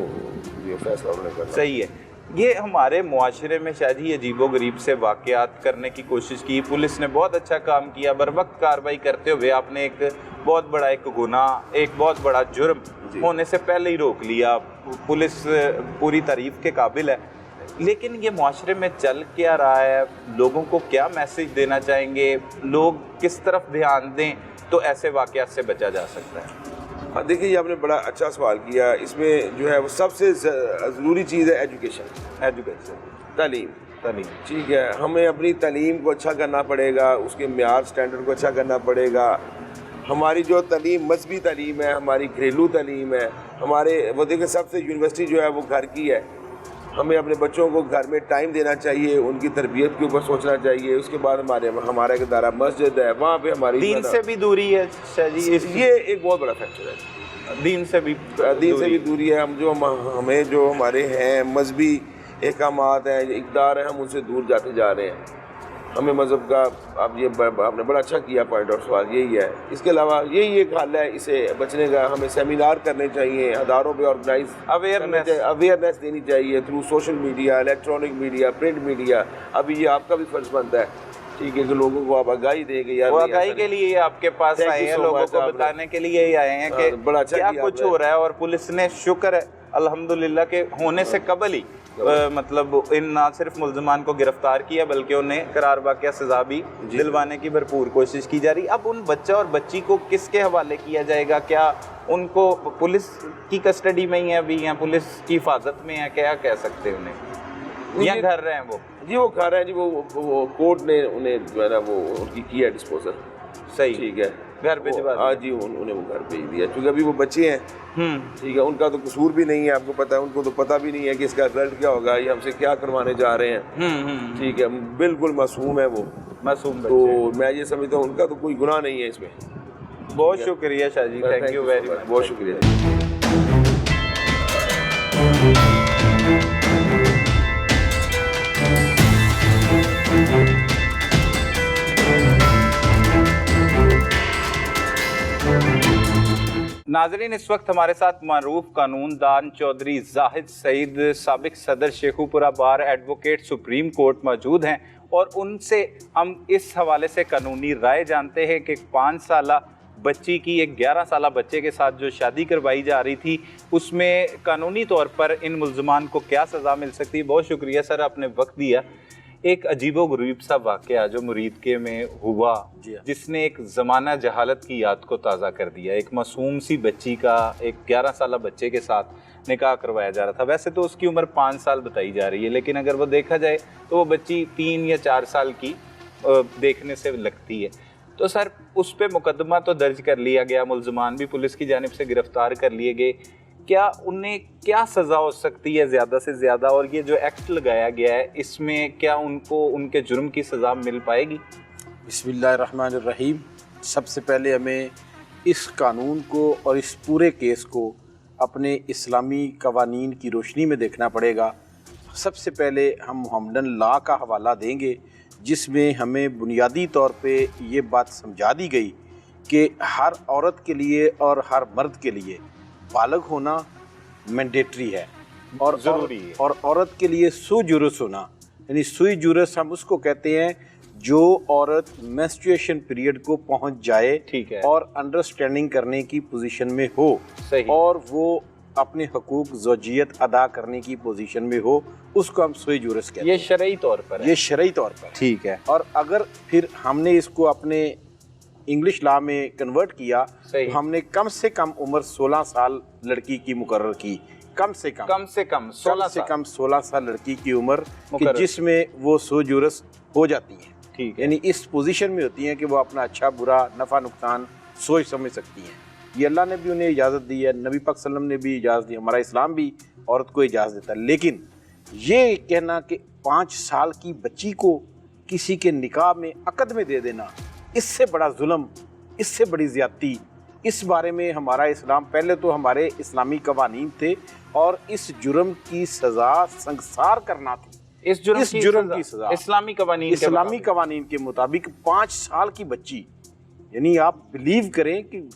ये फैसला उन्होंने करना। सही है। ये हमारे मुआशरे में शायद अजीबो गरीब से वाक़यात करने की कोशिश की, पुलिस ने बहुत अच्छा काम किया, बर वक्त कार्रवाई करते हुए आपने एक बहुत बड़ा एक गुनाह, एक बहुत बड़ा जुर्म होने से पहले ही रोक लिया। पुलिस पूरी तारीफ़ के काबिल है, लेकिन ये मुआशरे में चल क्या रहा है, लोगों को क्या मैसेज देना चाहेंगे, लोग किस तरफ ध्यान दें तो ऐसे वाक़यात से बचा जा सकता है? हाँ देखिए, ये आपने बड़ा अच्छा सवाल किया। इसमें जो है वो सबसे ज़रूरी चीज़ है एजुकेशन, तालीम। ठीक है, हमें अपनी तालीम को अच्छा करना पड़ेगा, उसके म्यार स्टैंडर्ड को अच्छा करना पड़ेगा। हमारी जो तालीम मजहबी तालीम है, हमारी घरेलू तालीम है, हमारे वो देखिए सबसे यूनिवर्सिटी जो है वो घर की है। हमें अपने बच्चों को घर में टाइम देना चाहिए, उनकी तरबियत के ऊपर सोचना चाहिए। उसके बाद हमारा एक इदारा मस्जिद है, वहाँ पे हमारी दीन से भी दूरी है शायद, ये एक बहुत बड़ा फैक्टर है। दीन से भी दूरी है। हमें जो हमारे हैं मजहबी अहकामात हैं, इक़दार हैं, हम उनसे दूर जाते जा रहे हैं। हमें मज़हब का, अब ये आपने बड़ा अच्छा किया पॉइंट और सवाल यही है। इसके अलावा यही एक हल है इसे बचने का। हमें सेमिनार करने चाहिए, अदारों पे ऑर्गेनाइज अवेयरनेस देनी चाहिए through social media, electronic media, print media. अभी ये आपका भी फर्ज बनता है, ठीक है, कि लोगों को आप आगाही देंगे। यार आगाही के लिए आपके पास आए हैं, लोगों को बताने के लिए ही आए हैं कि बड़ा अच्छा क्या कुछ हो रहा है। और पुलिस ने शुक्र है अल्हम्दुलिल्लाह के होने से कबल ही मतलब इन ना सिर्फ मुल्ज़मान को गिरफ्तार किया बल्कि उन्हें करार वाक़या सज़ा भी दिलवाने की भरपूर कोशिश की जा रही। अब उन बच्चा और बच्ची को किसके हवाले किया जाएगा? क्या उनको पुलिस की कस्टडी में ही है अभी, या पुलिस की हिफाजत में है, क्या कह सकते हैं उन्हें, या घर रहे हैं वो? जी वो घर है जी, वो कोर्ट ने उन्हें जो है ना वो उनकी किया डिस्पोजल। सही, ठीक है, घर पे हाँ जी, उन्हें वो घर भेज दिया, क्योंकि अभी वो बच्चे हैं। ठीक है, उनका तो कसूर भी नहीं है, आपको पता है, उनको तो पता भी नहीं है कि इसका रिजल्ट क्या होगा, ये हमसे क्या करवाने जा रहे हैं। ठीक है, बिल्कुल मासूम है वो, मासूम। तो मैं ये समझता हूँ उनका तो कोई गुनाह नहीं है इसमें। बहुत शुक्रिया Shah ji, thank you very much, बहुत शुक्रिया। नाज़रीन, इस वक्त हमारे साथ मारूफ कानून दान चौधरी जाहिद सईद, साबिक सदर शेखुपुरा बार एडवोकेट सुप्रीम कोर्ट मौजूद हैं, और उनसे हम इस हवाले से कानूनी राय जानते हैं कि 5 साला बच्ची की एक 11 साला बच्चे के साथ जो शादी करवाई जा रही थी, उसमें कानूनी तौर पर इन मुल्ज़मान को क्या सज़ा मिल सकती है। बहुत शुक्रिया सर, आपने वक्त दिया। एक अजीबो गरीब सा वाक़या जो मुरीदके में हुआ, जिसने एक ज़माना जहालत की याद को ताज़ा कर दिया। एक मासूम सी बच्ची का एक 11 साला बच्चे के साथ निकाह करवाया जा रहा था। वैसे तो उसकी उम्र 5 साल बताई जा रही है, लेकिन अगर वो देखा जाए तो वो बच्ची 3 या 4 साल की देखने से लगती है। तो सर, उस पर मुकदमा तो दर्ज कर लिया गया, मुल्ज़मान भी पुलिस की जानिब से गिरफ़्तार कर लिए गए। क्या उन्हें क्या सज़ा हो सकती है ज़्यादा से ज़्यादा, और ये जो एक्ट लगाया गया है इसमें क्या उनको उनके जुर्म की सज़ा मिल पाएगी? बिस्मिल्लाहिर्रहमानिर्रहीम। सबसे पहले हमें इस कानून को और इस पूरे केस को अपने इस्लामी कवानीन की रोशनी में देखना पड़ेगा। सबसे पहले हम मुहम्मदन लॉ का हवाला देंगे, जिसमें हमें बुनियादी तौर पे ये बात समझा दी गई कि हर औरत के लिए और हर मर्द के लिए बालग होना मैंडेटरी है और ज़रूरी है, और औरत के लिए सुजुरस होना, यानी सुई जुरस हम उसको कहते हैं जो औरत मेंस्ट्रुएशन पीरियड को पहुंच जाए ठीक है। और अंडरस्टैंडिंग करने की पोजीशन में हो सही। और वो अपने हकूक ज़ौजियत अदा करने की पोजीशन में हो, उसको हम सोई जुरस कहते ये हैं। शरई तौर पर है। ये शरई तौर पर है। ठीक है। और अगर फिर हमने इसको अपने इंग्लिश लॉ में कन्वर्ट किया सही। तो हमने कम से कम उम्र 16 साल लड़की की मुकर्रर की, कम से कम 16 साल। कम 16 साल लड़की की उम्र कि मुकर्रर। जिसमें वो सोजुरस हो जाती है, ठीक है। यानी इस पोजीशन में होती हैं कि वो अपना अच्छा बुरा नफ़ा नुकसान सोच समझ सकती हैं। ये अल्लाह ने भी उन्हें इजाज़त दी है, नबी पाक सल्लम ने भी इजाज़त दी, हमारा इस्लाम भी औरत को इजाज़त देता है। लेकिन ये कहना कि 5 साल की बच्ची को किसी के निकाह में अक़द में दे देना, इससे बड़ा जुल्म, इससे बड़ी ज़्यादती, इस बारे में हमारा इस्लाम, पहले तो हमारे इस्लामी कवानीन थे और इस जुर्म की सज़ा संसार करना थी। इस जुर्म की सज़ा इस्लामी कवानीन के मुताबिक 5 साल की बच्ची, यानी आप बिलीव करें कि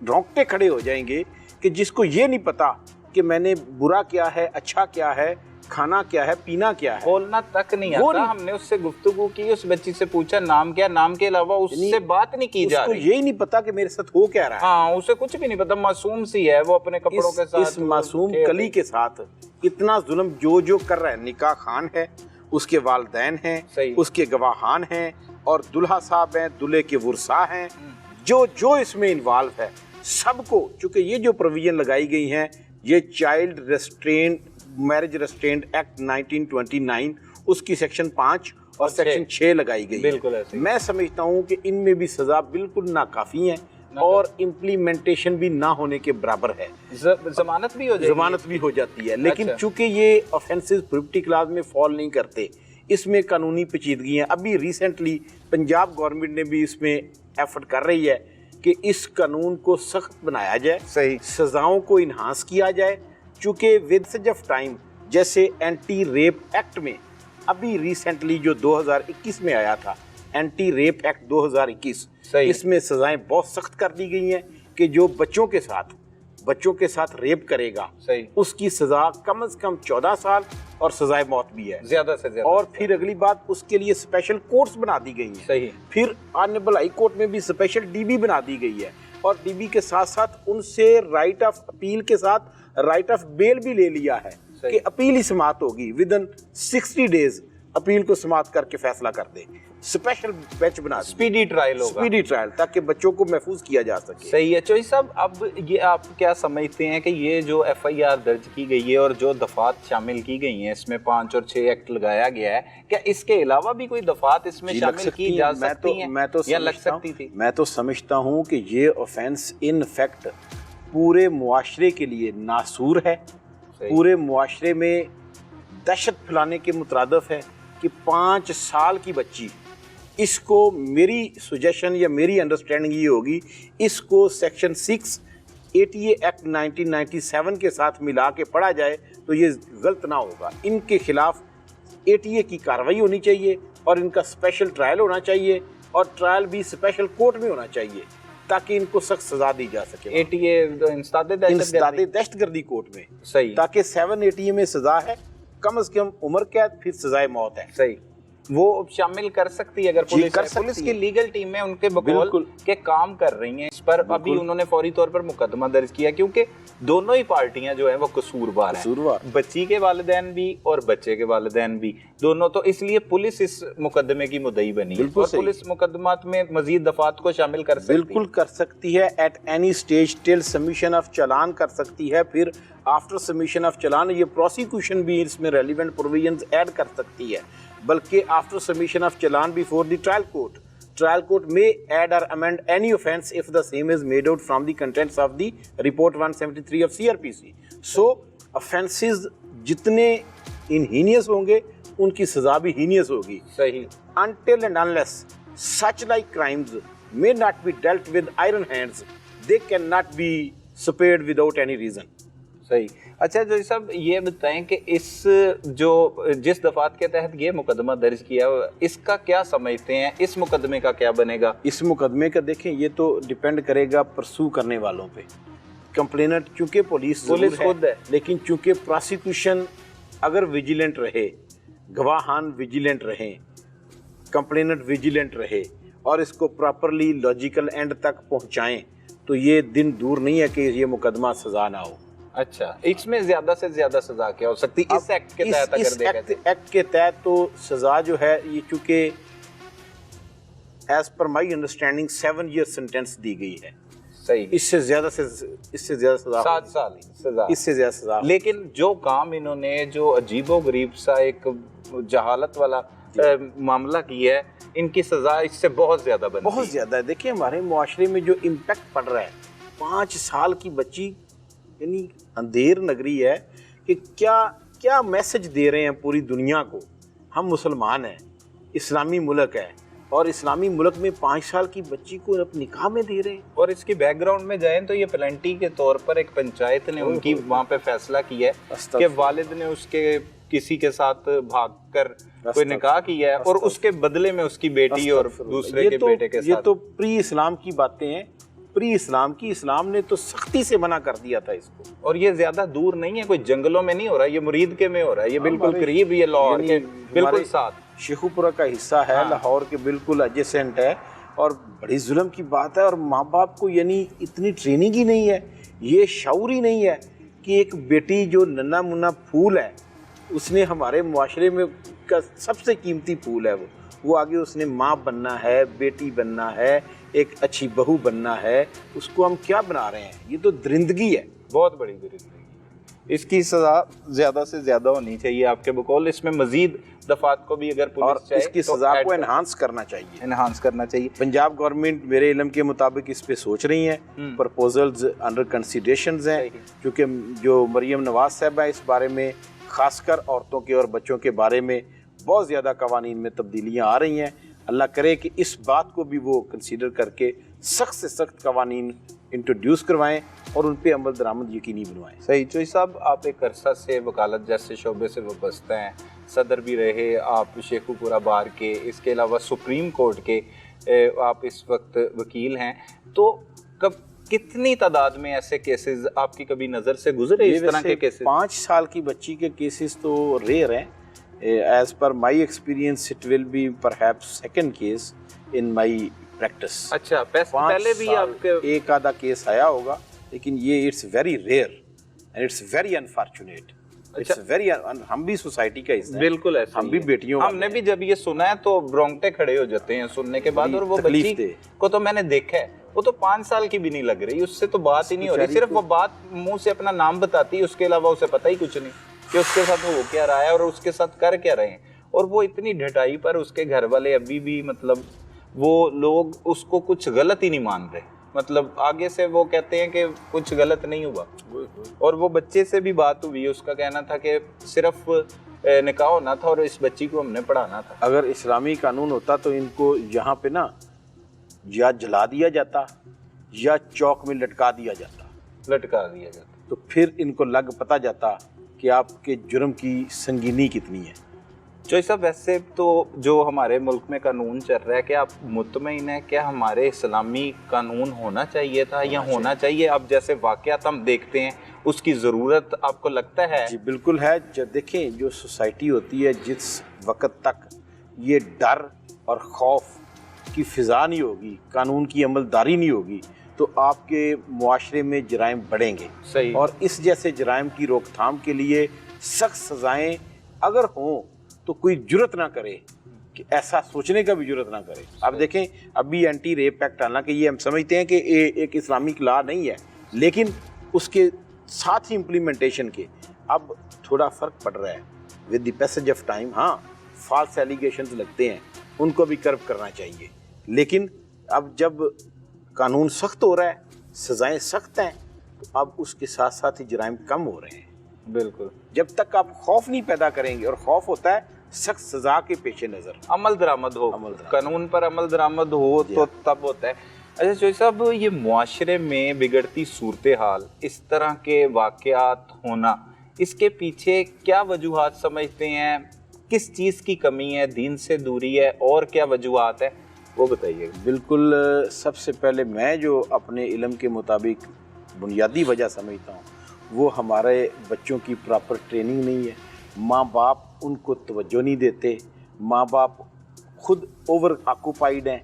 रोंगटे खड़े हो जाएंगे कि जिसको ये नहीं पता कि मैंने बुरा क्या है, अच्छा क्या है, खाना क्या है, पीना क्या है, बोलना तक नहीं आता। हमने उससे गुफ्तगू की, उस बच्ची से पूछा नाम क्या, नाम के अलावा उससे बात नहीं की जा रही। उसको यही नहीं पता कि मेरे साथ हो क्या रहा है। हाँ, उसे कुछ भी नहीं पता, मासूम सी है वो अपने कपड़ों के साथ, इस मासूम कली के साथ इतना जुल्म जो कर रहा है। निकाह खान है, उसके वालिदैन हैं, उसके गवाहान हैं और दुल्हा साहब हैं, दूल्हे के वुरसा हैं, जो इसमें इन्वॉल्व है सबको, चूंकि ये जो प्रोविजन लगाई गई हैं, ये child restaurant marriage restaurant act 1929 उसकी सेक्शन 5 और सेक्शन 6 लगाई गई बिल्कुल है। मैं समझता हूँ कि इनमें भी सजा बिल्कुल नाकाफी है और इम्प्लीमेंटेशन भी ना होने के बराबर है। जमानत भी हो जाती है। लेकिन चूंकि ये ऑफेंसेस प्रोहिबिटी क्लास में फॉल नहीं करते, इसमें कानूनी पेचीदगियाँ, अभी रिसेंटली पंजाब गवर्नमेंट ने भी इसमें एफर्ट कर रही है कि इस कानून को सख्त बनाया जाए, सही, सजाओं को इन्हांस किया जाए। चूँकि विद सच ऑफ टाइम, जैसे एंटी रेप एक्ट में अभी रिसेंटली जो 2021 में आया था, एंटी रेप एक्ट 2021, इसमें सजाएं बहुत सख्त कर दी गई हैं कि जो बच्चों के साथ रेप करेगा, उसकी सजा कम से कम 14 साल और सजाए मौत भी है, ज्यादा से ज्यादा। और फिर अगली बात, उसके लिए स्पेशल कोर्ट्स बना दी गई हैं। सही। फिर ऑनरेबल हाई कोर्ट में भी स्पेशल डीबी बना दी गई है और डीबी के साथ साथ उनसे राइट ऑफ अपील के साथ राइट ऑफ बेल भी ले लिया है कि अपील ही समाप्त होगी, विद इन 60 डेज अपील को समाप्त करके फैसला कर दे। स्पेशल बेंच बना, स्पीडी ट्रायल होगा, स्पीडी ट्रायल, ताकि बच्चों को महफूज किया जा सके। सही है चौधरी साहब। अब ये आप क्या समझते हैं कि ये जो FIR दर्ज की गई है और जो दफात शामिल की गई हैं, इसमें 5 और 6 एक्ट लगाया गया है, क्या इसके अलावा भी कोई दफात इसमें शामिल की जा सकती हैं या लग सकती थी? मैं तो समझता हूँ कि ये ऑफेंस इन फैक्ट पूरे मुआशरे के लिए नासूर है, पूरे मुआशरे में दहशत फैलाने के मुतरादिफ है कि 5 साल की बच्ची, इसको मेरी सजेशन या मेरी अंडरस्टैंडिंग ये होगी, इसको सेक्शन 6 ATA एक्ट 1997 के साथ मिला के पढ़ा जाए तो ये गलत ना होगा। इनके खिलाफ ATA की कार्रवाई होनी चाहिए और इनका स्पेशल ट्रायल होना चाहिए और ट्रायल भी स्पेशल कोर्ट में होना चाहिए ताकि इनको सख्त सजा दी जा सके। ATA इंसदादे दहशतगर्दी कोर्ट में, सही, ताकि 7 ATA में सजा है, कम से कम उम्र कैद, फिर सजाए मौत है। सही, वो शामिल कर सकती है अगर पुलिस की लीगल टीम में उनके बकौल के काम कर रही हैं इस पर। अभी उन्होंने फौरी तौर पर मुकदमा दर्ज किया क्योंकि दोनों ही पार्टियां जो हैं वो कसूरवार हैं, बच्ची के वालिदैन भी और बच्चे के वालिदैन भी, दोनों। तो इसलिए पुलिस इस मुकदमे की मुद्दई बनी है और पुलिस मुकदमात में मजीद दफात को शामिल कर सकती है। बिल्कुल कर सकती है, at any stage till submission of challan कर सकती है, फिर आफ्टर सबमिशन ऑफ चालान ये प्रोसिक्यूशन भी इसमें रेलिवेंट प्रोविजंस ऐड कर सकती है, बल्कि after submission of challan before the trial court में ऐड और amend any offence if the same is made out from the contents of the report 173 of CRPC। So offences जितने इनहीनियस होंगे उनकी सजा भी हीनियस होगी। सही। Until and unless such like crimes may not be dealt with iron hands, they cannot be spared without any reason। सही। अच्छा जो सब ये बताएं कि जिस दफात के तहत ये मुकदमा दर्ज किया, इसका क्या समझते हैं, इस मुकदमे का क्या बनेगा? इस मुकदमे का देखें, ये तो डिपेंड करेगा परसू करने वालों पे। कंप्लेनेंट चूंकि पुलिस खुद है, लेकिन चूंकि प्रोसिक्यूशन अगर विजिलेंट रहे, गवाहान विजिलेंट रहें, कंप्लेनेंट विजिलेंट रहे और इसको प्रॉपरली लॉजिकल एंड तक पहुंचाएं तो ये दिन दूर नहीं है कि ये मुकदमा सजा ना हो। अच्छा, इसमें ज्यादा से ज्यादा सजा क्या हो सकती है इस एक्ट के तहत? इस एक्ट के तहत तो सजा जो है ये चूंकि as per my understanding 7 year sentence दी गई है। सही, इससे ज्यादा सजा 7 साल सजा, इससे ज्यादा सजा। लेकिन जो काम इन्होंने जो अजीबो गरीब सा एक जहालत वाला मामला किया है, इनकी सजा इससे बहुत ज्यादा बनती बहुत ज्यादा है। देखिए हमारे मुआशरे में जो इम्पैक्ट पड़ रहा है, 5 साल की बच्ची यानी अंधेर नगरी है कि क्या क्या मैसेज दे रहे हैं पूरी दुनिया को। हम मुसलमान हैं, इस्लामी मुल्क है और इस्लामी मुल्क में 5 साल की बच्ची को अपने निकाह में दे रहे हैं। और इसकी बैकग्राउंड में जाएं तो ये प्लेंटी के तौर पर एक पंचायत ने उनकी वहाँ पे फैसला किया है कि वालिद ने उसके किसी के साथ भागकर कोई निकाह किया है और उसके बदले में उसकी बेटी और दूसरे के बेटे के साथ। ये तो प्री इस्लाम की बातें हैं, प्री इस्लाम की। इस्लाम ने तो सख्ती से मना कर दिया था इसको। और ये ज्यादा दूर नहीं है, कोई जंगलों में नहीं हो रहा, ये मुरीद के में हो रहा है, ये बिल्कुल करीब, ये लाहौर के बिल्कुल साथ, शेखुपुरा का हिस्सा है, लाहौर के बिल्कुल एडजेसेंट है। और बड़ी जुल्म की बात है। और माँ बाप को यानी इतनी ट्रेनिंग ही नहीं है, ये शऊर ही नहीं है कि एक बेटी जो नन्ना मुन्ना फूल है, उसने हमारे मुआशरे में का सबसे कीमती फूल है, वो आगे उसने माँ बनना है, बेटी बनना है, एक अच्छी बहू बनना है, उसको हम क्या बना रहे हैं? ये तो दरिंदगी है, बहुत बड़ी दरिंदगी। इसकी सजा ज्यादा से ज्यादा होनी चाहिए आपके बकौल। इसमें मजीद दफात को भी अगर पुलिस और चाहे इसकी तो सजा को एनहांस करना चाहिए, एनहांस करना चाहिए। पंजाब गवर्नमेंट मेरे इल्म के मुताबिक इस पे सोच रही है, प्रपोजल्स अंडर कंसिडरेशंस हैं, क्योंकि जो मरियम नवाज साहब है इस बारे में, खासकर औरतों के और बच्चों के बारे में बहुत ज़्यादा कवानीन में तब्दीलियाँ आ रही हैं। अल्लाह करे कि इस बात को भी वो कंसीडर करके सख्त से सख्त कवानीन इंट्रोड्यूस करवाएं और उन पे अमल दरामद यकीनी बनवाएं। सही। चोई साहब, आप एक अरसा से वकालत जैसे शोबे से वाबस्ता हैं, सदर भी रहे आप शेखुपुरा बार के, इसके अलावा सुप्रीम कोर्ट के आप इस वक्त वकील हैं, तो कब कितनी तादाद में ऐसे केसेस आपकी कभी नज़र से गुजरे इस तरह के केसेस? 5 साल की बच्ची के केसेस तो रेयर हैं। As per my experience it will be perhaps second case in my practice. अच्छा, पहले भी आपके एक आधा केस आया होगा, लेकिन ये it's very rare and it's very unfortunate. It's very, हम भी सोसाइटी का हिस्सा हैं, बिल्कुल ऐसा हम भी बेटियों, हमने भी जब ये सुना है तो रोंगटे खड़े हो जाते हैं सुनने के बाद। और वो बच्ची को तो मैंने देखा है, वो तो 5 साल की भी नहीं लग रही, उससे तो बात ही नहीं हो रही, सिर्फ वो बात मुंह से अपना नाम बताती है, उसके अलावा उसे पता ही कुछ नहीं कि उसके साथ वो क्या रहा है और उसके साथ कर क्या रहे हैं। और वो इतनी ढटाई पर उसके घर वाले अभी भी, मतलब वो लोग उसको कुछ गलत ही नहीं मान रहे, मतलब आगे से वो कहते हैं कि कुछ गलत नहीं हुआ। और वो बच्चे से भी बात हुई, उसका कहना था कि सिर्फ निकाह होना था और इस बच्ची को हमने पढ़ाना था। अगर इस्लामी कानून होता तो इनको यहाँ पे ना या जला दिया जाता या चौक में लटका दिया जाता, तो फिर इनको लग पता जाता कि आपके जुर्म की संगीनी कितनी है। चोई साहब, वैसे तो जो हमारे मुल्क में कानून चल रहा है, क्या आप मुतमईन हैं क्या हमारे इस्लामी कानून होना चाहिए था या होना चाहिए? अब जैसे वाक़यात हम देखते हैं, उसकी ज़रूरत आपको लगता है? जी बिल्कुल है। जब देखें जो सोसाइटी होती है, जिस वक़्त तक ये डर और खौफ की फ़िज़ा नहीं होगी, कानून की अमलदारी नहीं होगी, तो आपके मुआशरे में जराइम बढ़ेंगे। सही। और इस जैसे जराइम की रोकथाम के लिए सख्त सज़ाएँ अगर हों तो कोई जुर्रत ना करे, कि ऐसा सोचने का भी जुर्रत ना करे। अब देखें, अभी एंटी रेप एक्ट, हालांकि ये हम समझते हैं कि एक इस्लामिक लॉ नहीं है, लेकिन उसके साथ ही इम्प्लीमेंटेशन के अब थोड़ा फ़र्क पड़ रहा है with the passage of time. हाँ, फॉल्स एलिगेशंस लगते हैं, उनको भी कर्व करना चाहिए, लेकिन अब जब कानून सख्त हो रहा है, सज़ाएँ सख्त हैं, तो अब उसके साथ साथ ही जराइम कम हो रहे हैं। बिल्कुल। जब तक आप खौफ नहीं पैदा करेंगे, और खौफ होता है सख्त सजा के पेश नज़र, अमल दरामद हो, कानून पर अमल दरामद हो तो तब होता है। अच्छा चोई साहब, ये मुआशरे में बिगड़ती सूरत हाल, इस तरह के वाक़यात होना, इसके पीछे क्या वजूहात समझते हैं? किस चीज़ की कमी है? दीन से दूरी है और क्या वजूहात है, वो बताइए। बिल्कुल, सबसे पहले मैं जो अपने इल्म के मुताबिक बुनियादी वजह समझता हूँ, वो हमारे बच्चों की प्रॉपर ट्रेनिंग नहीं है। माँ बाप उनको तवज्जो नहीं देते, माँ बाप खुद ओवर ऑक्यूपाइड हैं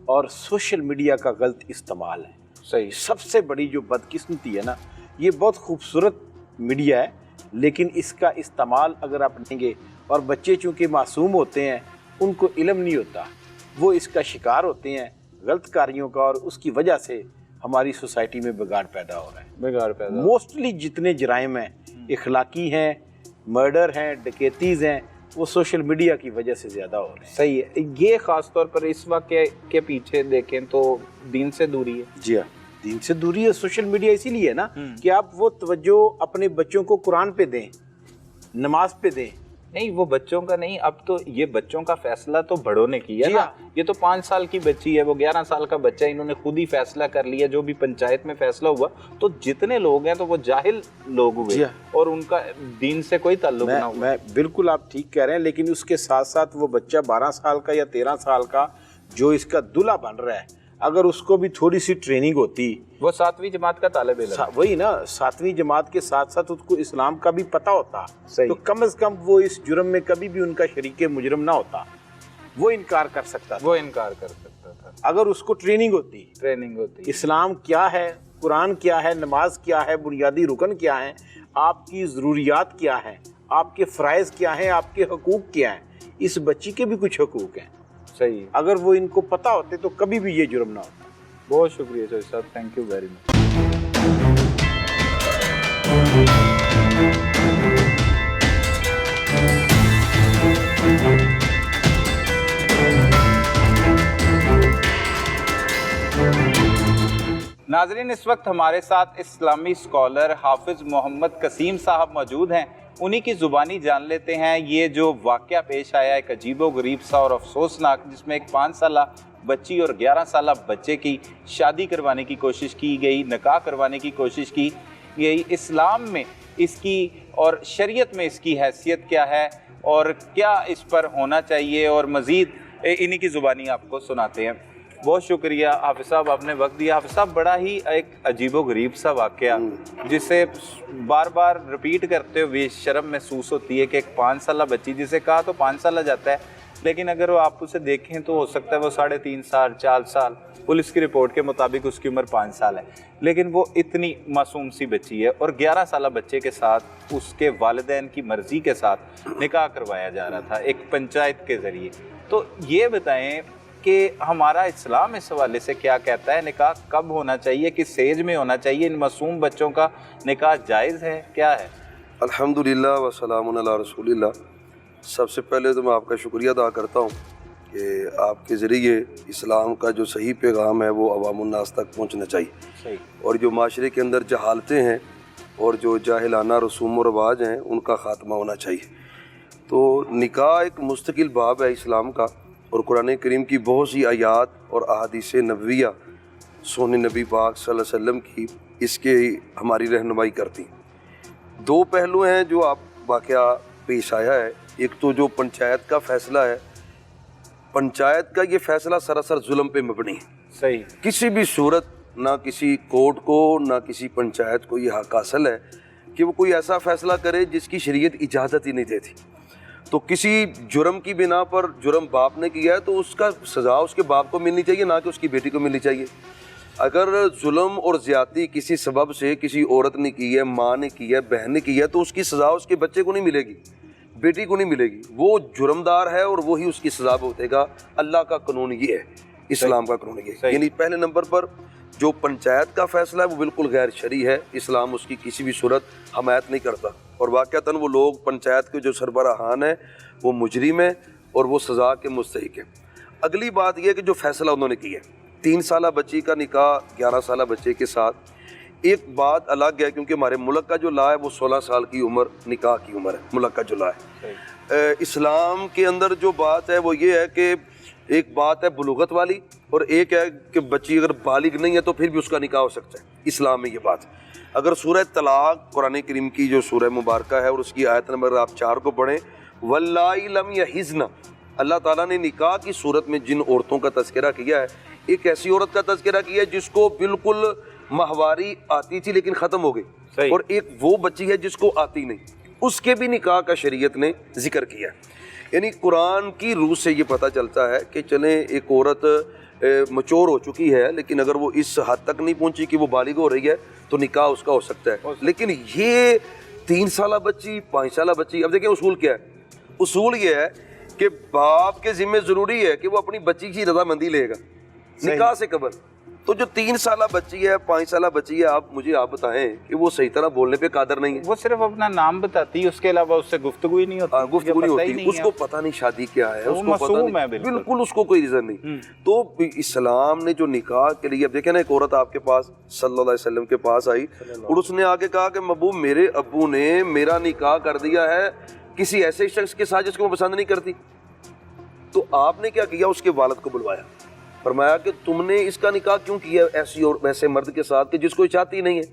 और सोशल मीडिया का गलत इस्तेमाल है। सही। सबसे बड़ी जो बदकिस्मती है ना, ये बहुत खूबसूरत मीडिया है, लेकिन इसका इस्तेमाल अगर आप लेंगे, और बच्चे चूँकि मासूम होते हैं, उनको इल्म नहीं होता, वो इसका शिकार होते हैं गलत कार्यों का, और उसकी वजह से हमारी सोसाइटी में बिगाड़ पैदा हो रहा है। बिगाड़ पैदा मोस्टली जितने जराइम हैं, इखलाकी हैं, मर्डर हैं, डकैतीज़ हैं, वो सोशल मीडिया की वजह से ज़्यादा हो रहे हैं। सही है। ये ख़ास तौर पर इस वाक़े के पीछे देखें तो दीन से दूरी है। जी हाँ, दीन से दूरी है। सोशल मीडिया इसीलिए है ना कि आप वो तवज्जो अपने बच्चों को कुरान पे दें, नमाज पे दें। नहीं, वो बच्चों का नहीं, अब तो ये बच्चों का फैसला तो बड़ों ने किया जी ना। हाँ। ये तो 5 साल की बच्ची है, वो 11 साल का बच्चा है, इन्होंने खुद ही फैसला कर लिया। जो भी पंचायत में फैसला हुआ, तो जितने लोग हैं तो वो जाहिल लोग हुए जी हाँ। और उनका दीन से कोई ताल्लुक ना हुआ। मैं बिल्कुल, आप ठीक कह रहे हैं, लेकिन उसके साथ साथ वो बच्चा 12 साल का या 13 साल का जो इसका दूल्हा बन रहा है, अगर उसको भी थोड़ी सी ट्रेनिंग होती, वो 7वीं जमात का तालिब इल्म, वही ना, 7वीं जमात के साथ साथ उसको इस्लाम का भी पता होता, सही। तो कम से कम वो इस जुर्म में कभी भी उनका शरीके मुजरम ना होता, वो इनकार कर सकता था। वो इनकार कर सकता था अगर उसको ट्रेनिंग होती इस्लाम क्या है, कुरान क्या है, नमाज क्या है, बुनियादी रुकन क्या है, आपकी ज़रूरियात क्या है, आपके फ़राइज़ क्या हैं, आपके हकूक़ क्या हैं, इस बच्ची के भी कुछ हकूक़ हैं। सही। अगर वो इनको पता होते तो कभी भी ये जुर्म ना होता। बहुत शुक्रिया सर साहब, थैंक यू वेरी मच। नाजरीन, इस वक्त हमारे साथ इस्लामी स्कॉलर हाफिज़ मोहम्मद कसीम साहब मौजूद हैं। उन्हीं की ज़ुबानी जान लेते हैं ये जो वाक़या पेश आया, एक अजीबो-गरीब सा और अफसोसनाक, जिसमें एक 5 साला बच्ची और 11 साला बच्चे की शादी करवाने की कोशिश की गई, निकाह करवाने की कोशिश की गई। इस्लाम में इसकी और शरीयत में इसकी हैसियत क्या है और क्या इस पर होना चाहिए, और मज़ीद इन्हीं की ज़ुबानी आपको सुनाते हैं। बहुत शुक्रिया हाफिज़ साहब, आपने वक्त दिया। हाफिज़ साहब, बड़ा ही एक अजीबो-गरीब सा वाक़या, जिसे बार बार रिपीट करते हुए शर्म महसूस होती है कि एक 5 साला बच्ची, जिसे कहा तो 5 साल जाता है, लेकिन अगर वो आप उसे देखें तो हो सकता है वो 3.5 साल 4 साल, पुलिस की रिपोर्ट के मुताबिक उसकी उम्र 5 साल है, लेकिन वो इतनी मासूम सी बच्ची है और 11 साला बच्चे के साथ उसके वालिदैन की मर्ज़ी के साथ निकाह करवाया जा रहा था एक पंचायत के ज़रिए। तो ये बताएं कि हमारा इस्लाम इस हवाले से क्या कहता है, निकाह कब होना चाहिए, किस एज में होना चाहिए, इन मासूम बच्चों का निकाह जायज़ है, क्या है? अल्हम्दुलिल्लाह व सलामुन अला रसूलिल्लाह। सबसे पहले तो मैं आपका शुक्रिया अदा करता हूँ कि आपके ज़रिए इस्लाम का जो सही पैगाम है वो अवामुन्नास तक पहुँचना चाहिए। सही। और जो माशरे के अंदर जहालतें हैं और जो जाहिलाना रसूम व रवाज हैं उनका ख़ात्मा होना चाहिए। तो निकाह एक मुस्तकिल बाब है इस्लाम का, और कुरान करीम की बहुत सी आयात और अहादीस नबविया सोने नबी पाक सल्लल्लाहु अलैहि वसल्लम की इसके हमारी रहनुमाई करती। 2 पहलू हैं जो आप वाक़या पेश आया है। एक तो जो पंचायत का फ़ैसला है, पंचायत का ये फ़ैसला सरासर जुल्म पे मबनी है। सही। किसी भी सूरत ना किसी कोर्ट को ना किसी पंचायत को ये हक हासिल है कि वो कोई ऐसा फ़ैसला करे जिसकी शरीयत इजाज़त ही नहीं देती। तो किसी जुर्म की बिना पर जुर्म बाप ने किया है तो उसका सज़ा उसके बाप को मिलनी चाहिए, ना कि उसकी बेटी को मिलनी चाहिए। अगर जुल्म और ज़्यादती किसी सबब से किसी औरत ने की है, माँ ने की है, बहन ने की है, तो उसकी सज़ा उसके बच्चे को नहीं मिलेगी, बेटी को नहीं मिलेगी। वो जुर्मदार है और वही उसकी सज़ा भुगतेगा। अल्लाह का कानून ये है, इस्लाम का कानून ये है। यानी पहले नंबर पर जो पंचायत का फ़ैसला है वो बिल्कुल गैर शरई है, इस्लाम उसकी किसी भी सूरत हमायत नहीं करता। और वाक़अतन वो लोग पंचायत के जो सरबराहान हैं वो मुजरिम है और वो सज़ा के मुस्तहिक है। अगली बात यह कि जो फ़ैसला उन्होंने किया, 3 साला बच्ची का निकाह 11 साला बच्चे के साथ, एक बात अलग है क्योंकि हमारे मुल्क का जो ला है वो 16 साल की उम्र निकाह की उम्र है, मुल्क का जो ला है। इस्लाम के अंदर जो बात है वो ये है कि एक बात है बुलूगत वाली और एक है कि बच्ची अगर बालिग नहीं है तो फिर भी उसका निकाह हो सकता है। इस्लाम में ये बात, अगर सूरह तलाक कुरान करीम की जो सूरह मुबारक है और उसकी आयत नंबर आप 4 को पढ़ें, वल्लाई लम यहिज़्न, अल्लाह ताला ने निकाह की सूरत में जिन औरतों का तज़किरा किया है, एक ऐसी औरत का तज़किरा किया है जिसको बिल्कुल माहवारी आती थी लेकिन ख़त्म हो गई, और एक वो बच्ची है जिसको आती नहीं, उसके भी निकाह का शरीयत ने जिक्र किया है। یعنی قرآن کی روح سے یہ پتہ چلتا ہے کہ چلیں ایک عورت مچور ہو چکی ہے لیکن اگر وہ اس حد تک نہیں پہنچی کہ وہ بالغ ہو رہی ہے تو نکاح اس کا ہو سکتا ہے. لیکن یہ 3 سالہ بچی 5 سالہ بچی, اب دیکھیں اصول کیا ہے, اصول یہ ہے کہ باپ کے ذمہ ضروری ہے کہ وہ اپنی بچی کی رضامندی لے گا نکاح سے قبل. تو جو 3 سالہ بچی ہے 5 سالہ بچی ہے, آپ بتائیں کہ وہ صحیح طرح بولنے پہ قادر نہیں ہے, وہ صرف اپنا نام بتاتی ہے, اس کے علاوہ اس سے گفتگو ہی نہیں ہوتی, گفتگو نہیں ہوتی, اس کو پتہ نہیں شادی کیا ہے, اس کو پتہ نہیں, بالکل اس کو کوئی ریزن نہیں. تو اسلام نے جو نکاح کے لیے, اب دیکھیں نا ایک عورت آپ کے پاس صلی اللہ علیہ وسلم کے پاس آئی اور اس نے آگے کہا کہ ابو میرے ابو نے میرا نکاح کر دیا ہے کسی ایسے شخص کے ساتھ جس کو میں پسند نہیں کرتی. تو آپ نے کیا کیا, اس کے والد کو بلوایا, فرمایا کہ تم نے اس کا نکاح کیوں کیا ایسی اور ویسے مرد کے ساتھ کہ جس کو چاہتی نہیں ہے.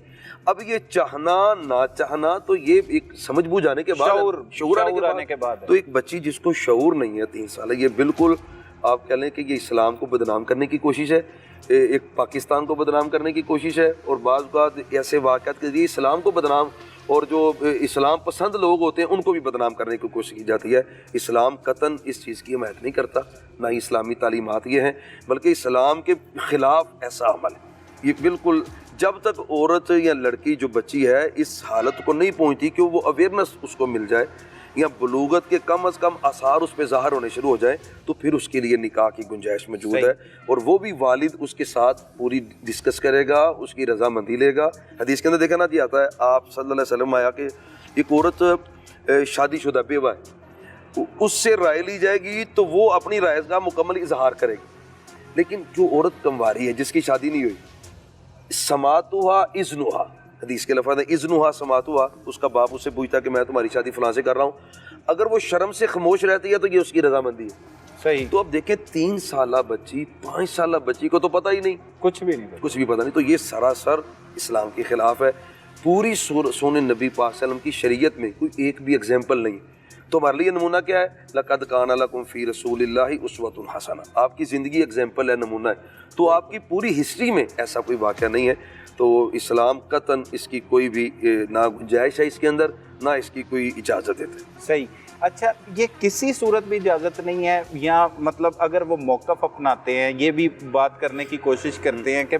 اب یہ چاہنا نہ چاہنا تو یہ ایک سمجھ بوجھ آنے کے بعد, شعور آنے کے بعد, تو ایک بچی جس کو شعور نہیں ہے 3 سال, یہ بالکل آپ کہہ لیں کہ یہ اسلام کو بدنام کرنے کی کوشش ہے, ایک پاکستان کو بدنام کرنے کی کوشش ہے, اور بعض اوقات ایسے واقعات کے ذریعے اسلام کو بدنام اور جو اسلام پسند لوگ ہوتے ہیں ان کو بھی بدنام کرنے کی کوشش کی جاتی ہے. اسلام قطعاً اس چیز کی حمایت نہیں کرتا, نہ ہی اسلامی تعلیمات یہ ہیں, بلکہ اسلام کے خلاف ایسا عمل ہے. یہ بالکل جب تک عورت یا لڑکی جو بچی ہے اس حالت کو نہیں پہنچتی کہ وہ اویئرنس اس کو مل جائے یا بلوغت کے کم از کم آثار اس پہ ظاہر ہونے شروع ہو جائیں, تو پھر اس کے لیے نکاح کی گنجائش موجود ہے, اور وہ بھی والد اس کے ساتھ پوری ڈسکس کرے گا, اس کی رضامندی لے گا. حدیث کے اندر دیکھا نا جی آتا ہے, آپ صلی اللہ علیہ وسلم آیا کہ ایک عورت شادی شدہ بیوہ ہے, اس سے رائے لی جائے گی تو وہ اپنی رائے کا مکمل اظہار کرے گی. لیکن جو عورت کنواری ہے جس کی شادی نہیں ہوئی, سماعتھا اذنھا, حدیث کے لفظ ہے اذنھا سماعتھا, اس کا باپ اس سے پوچھتا کہ میں تمہاری شادی فلاں سے کر رہا ہوں, اگر وہ شرم سے خاموش رہتی ہے تو یہ اس کی رضامندی ہے. صحیح. تو اب دیکھیں 3 سالہ بچی 5 سالہ بچی کو تو پتہ ہی نہیں, کچھ بھی نہیں, کچھ بھی پتہ نہیں. تو یہ سراسر اسلام کے خلاف ہے. پوری سونے نبی پاک صلی اللہ علیہ وسلم کی شریعت میں کوئی ایک بھی اگزامپل نہیں. تو ہمارے لیے نمونہ کیا ہے, لقد کان لکم فی رسول اللہ اسوۃ حسنہ, آپ کی زندگی اگزامپل ہے, نمونہ ہے. تو آپ کی پوری ہسٹری میں ایسا کوئی واقعہ نہیں ہے. تو اسلام قطعاً اس کی کوئی بھی نہ گنجائش ہے اس کے اندر, نہ اس کی کوئی اجازت دیتا ہے. صحیح. اچھا, یہ کسی صورت بھی اجازت نہیں ہے, یا مطلب اگر وہ موقف اپناتے ہیں, یہ بھی بات کرنے کی کوشش کرتے ہیں کہ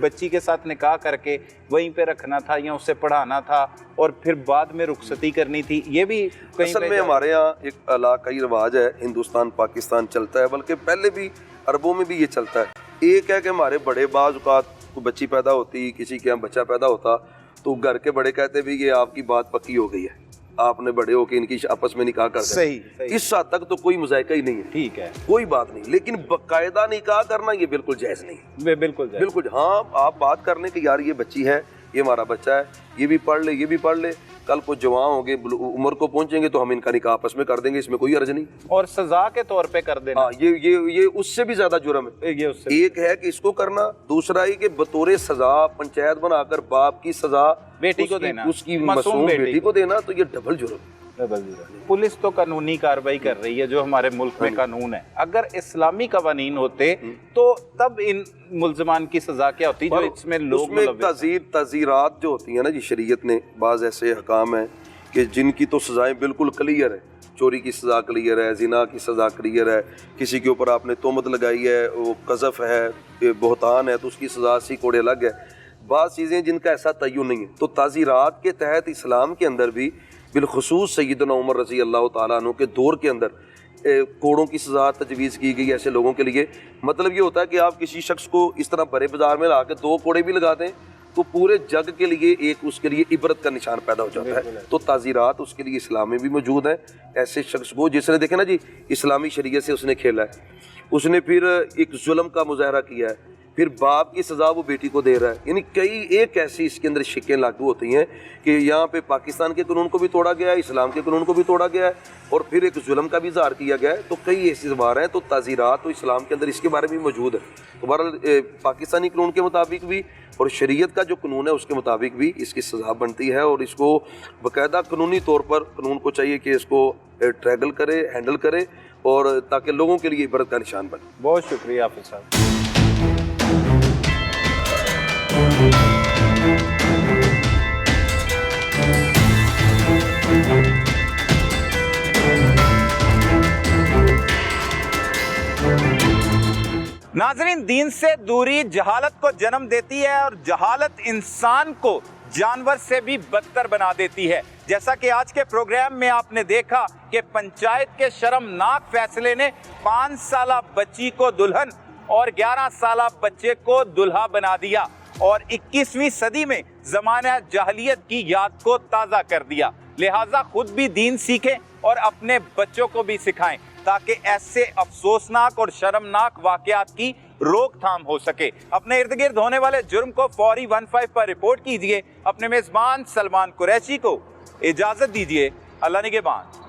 بچی کے ساتھ نکاح کر کے وہیں پہ رکھنا تھا یا اسے پڑھانا تھا اور پھر بعد میں رخصتی کرنی تھی, یہ بھی اصل میں ہمارے یہاں ایک علاقائی رواج ہے, ہندوستان پاکستان چلتا ہے, بلکہ پہلے بھی عربوں میں بھی یہ چلتا ہے. ایک ہے کہ ہمارے بڑے بعض اوقات کوئی بچی پیدا ہوتی, کسی کے یہاں بچہ پیدا ہوتا, تو گھر کے بڑے کہتے بھی یہ آپ کی بات پکی ہو گئی ہے, آپ نے بڑے ہو کے ان کی آپس میں نکاح کر دیا. صحیح. اس حد تک تو کوئی مذائقہ ہی نہیں ہے, ٹھیک ہے, کوئی بات نہیں. لیکن باقاعدہ نکاح کرنا یہ بالکل جائز نہیں. بالکل ہاں, آپ بات کرنے کہ یار یہ بچی ہے, یہ ہمارا بچہ ہے, یہ بھی پڑھ لے, یہ بھی پڑھ لے, کل کو جوان ہوں گے, عمر کو پہنچیں گے تو ہم ان کا نکاح آپس میں کر دیں گے, اس میں کوئی عرض نہیں. اور سزا کے طور پہ کر دینا, ہاں, یہ اس سے بھی زیادہ جرم ہے. ایک ہے کہ اس کو کرنا, دوسرا ہی کہ بطور سزا پنچایت بنا کر باپ کی سزا بیٹی کو دینا, اس کی معصوم بیٹی کو دینا, تو یہ ڈبل جرم. پولیس تو قانونی کارروائی کر رہی ہے جو ہمارے ملک میں قانون ہے. اگر اسلامی قوانین ہوتے تو تب ان ملزمان کی سزا کیا ہوتی جو اس میں لوگ تعزیرات جو ہوتی ہیں نا جی, شریعت نے بعض ایسے حکام ہیں کہ جن کی تو سزائیں بالکل کلیئر ہیں. چوری کی سزا کلیئر ہے, زنا کی سزا کلیئر ہے, کسی کے اوپر آپ نے تہمت لگائی ہے, وہ قذف ہے, بہتان ہے, تو اس کی سزا 80 کوڑے الگ ہے. بعض چیزیں جن کا ایسا تعین نہیں ہے, تو تعزیرات کے تحت اسلام کے اندر بھی بالخصوص سیدنا عمر رضی اللہ تعالیٰ عنہ کے دور کے اندر کوڑوں کی سزا تجویز کی گئی ایسے لوگوں کے لیے. مطلب یہ ہوتا ہے کہ آپ کسی شخص کو اس طرح بڑے بازار میں لا کے 2 کوڑے بھی لگا دیں تو پورے جگ کے لیے ایک اس کے لیے عبرت کا نشان پیدا ہو جاتا ہے. تو تعزیرات اس کے لیے اسلام میں بھی موجود ہیں. ایسے شخص کو جس نے دیکھے نا جی اسلامی شریعت سے اس نے کھیلا ہے, اس نے پھر ایک ظلم کا مظاہرہ کیا ہے, پھر باپ کی سزا وہ بیٹی کو دے رہا ہے. یعنی کئی ایک ایسی اس کے اندر شکیں لاگو ہوتی ہیں کہ یہاں پہ پاکستان کے قانون کو بھی توڑا گیا ہے, اسلام کے قانون کو بھی توڑا گیا ہے, اور پھر ایک ظلم کا بھی اظہار کیا گیا ہے. تو کئی ایسی زبان ہیں. تو تعزیرات تو اسلام کے اندر اس کے بارے میں موجود ہے. تو بہرحال پاکستانی قانون کے مطابق بھی اور شریعت کا جو قانون ہے اس کے مطابق بھی اس کی سزا بنتی ہے, اور اس کو باقاعدہ قانونی طور پر قانون کو چاہیے کہ اس کو ٹریگل کرے, ہینڈل کرے, اور تاکہ لوگوں کے لیے عبرت کا نشان بنے. بہت شکریہ حافظ صاحب. नाज़रीन, दीन से दूरी जहालत को जन्म देती है और जहालत इंसान को जानवर से भी बदतर बना देती है। जैसा कि आज के प्रोग्राम में आपने देखा कि पंचायत के शर्मनाक फैसले ने 5 साला बच्ची को दुल्हन और 11 साला बच्चे को दुल्हा बना दिया और 21वीं सदी में ज़माना जahलियत की याद को ताज़ा कर दिया। लिहाजा खुद भी दीन सीखें और अपने बच्चों को भी सिखाएं ताकि ऐसे अफसोसनाक और शर्मनाक वाक़यात की रोकथाम हो सके। अपने इर्द गिर्द होने वाले जुर्म को फौरी 15 पर रिपोर्ट कीजिए। अपने मेज़बान सलमान कुरैशी को इजाज़त दीजिए। अल्लाह निगहबान।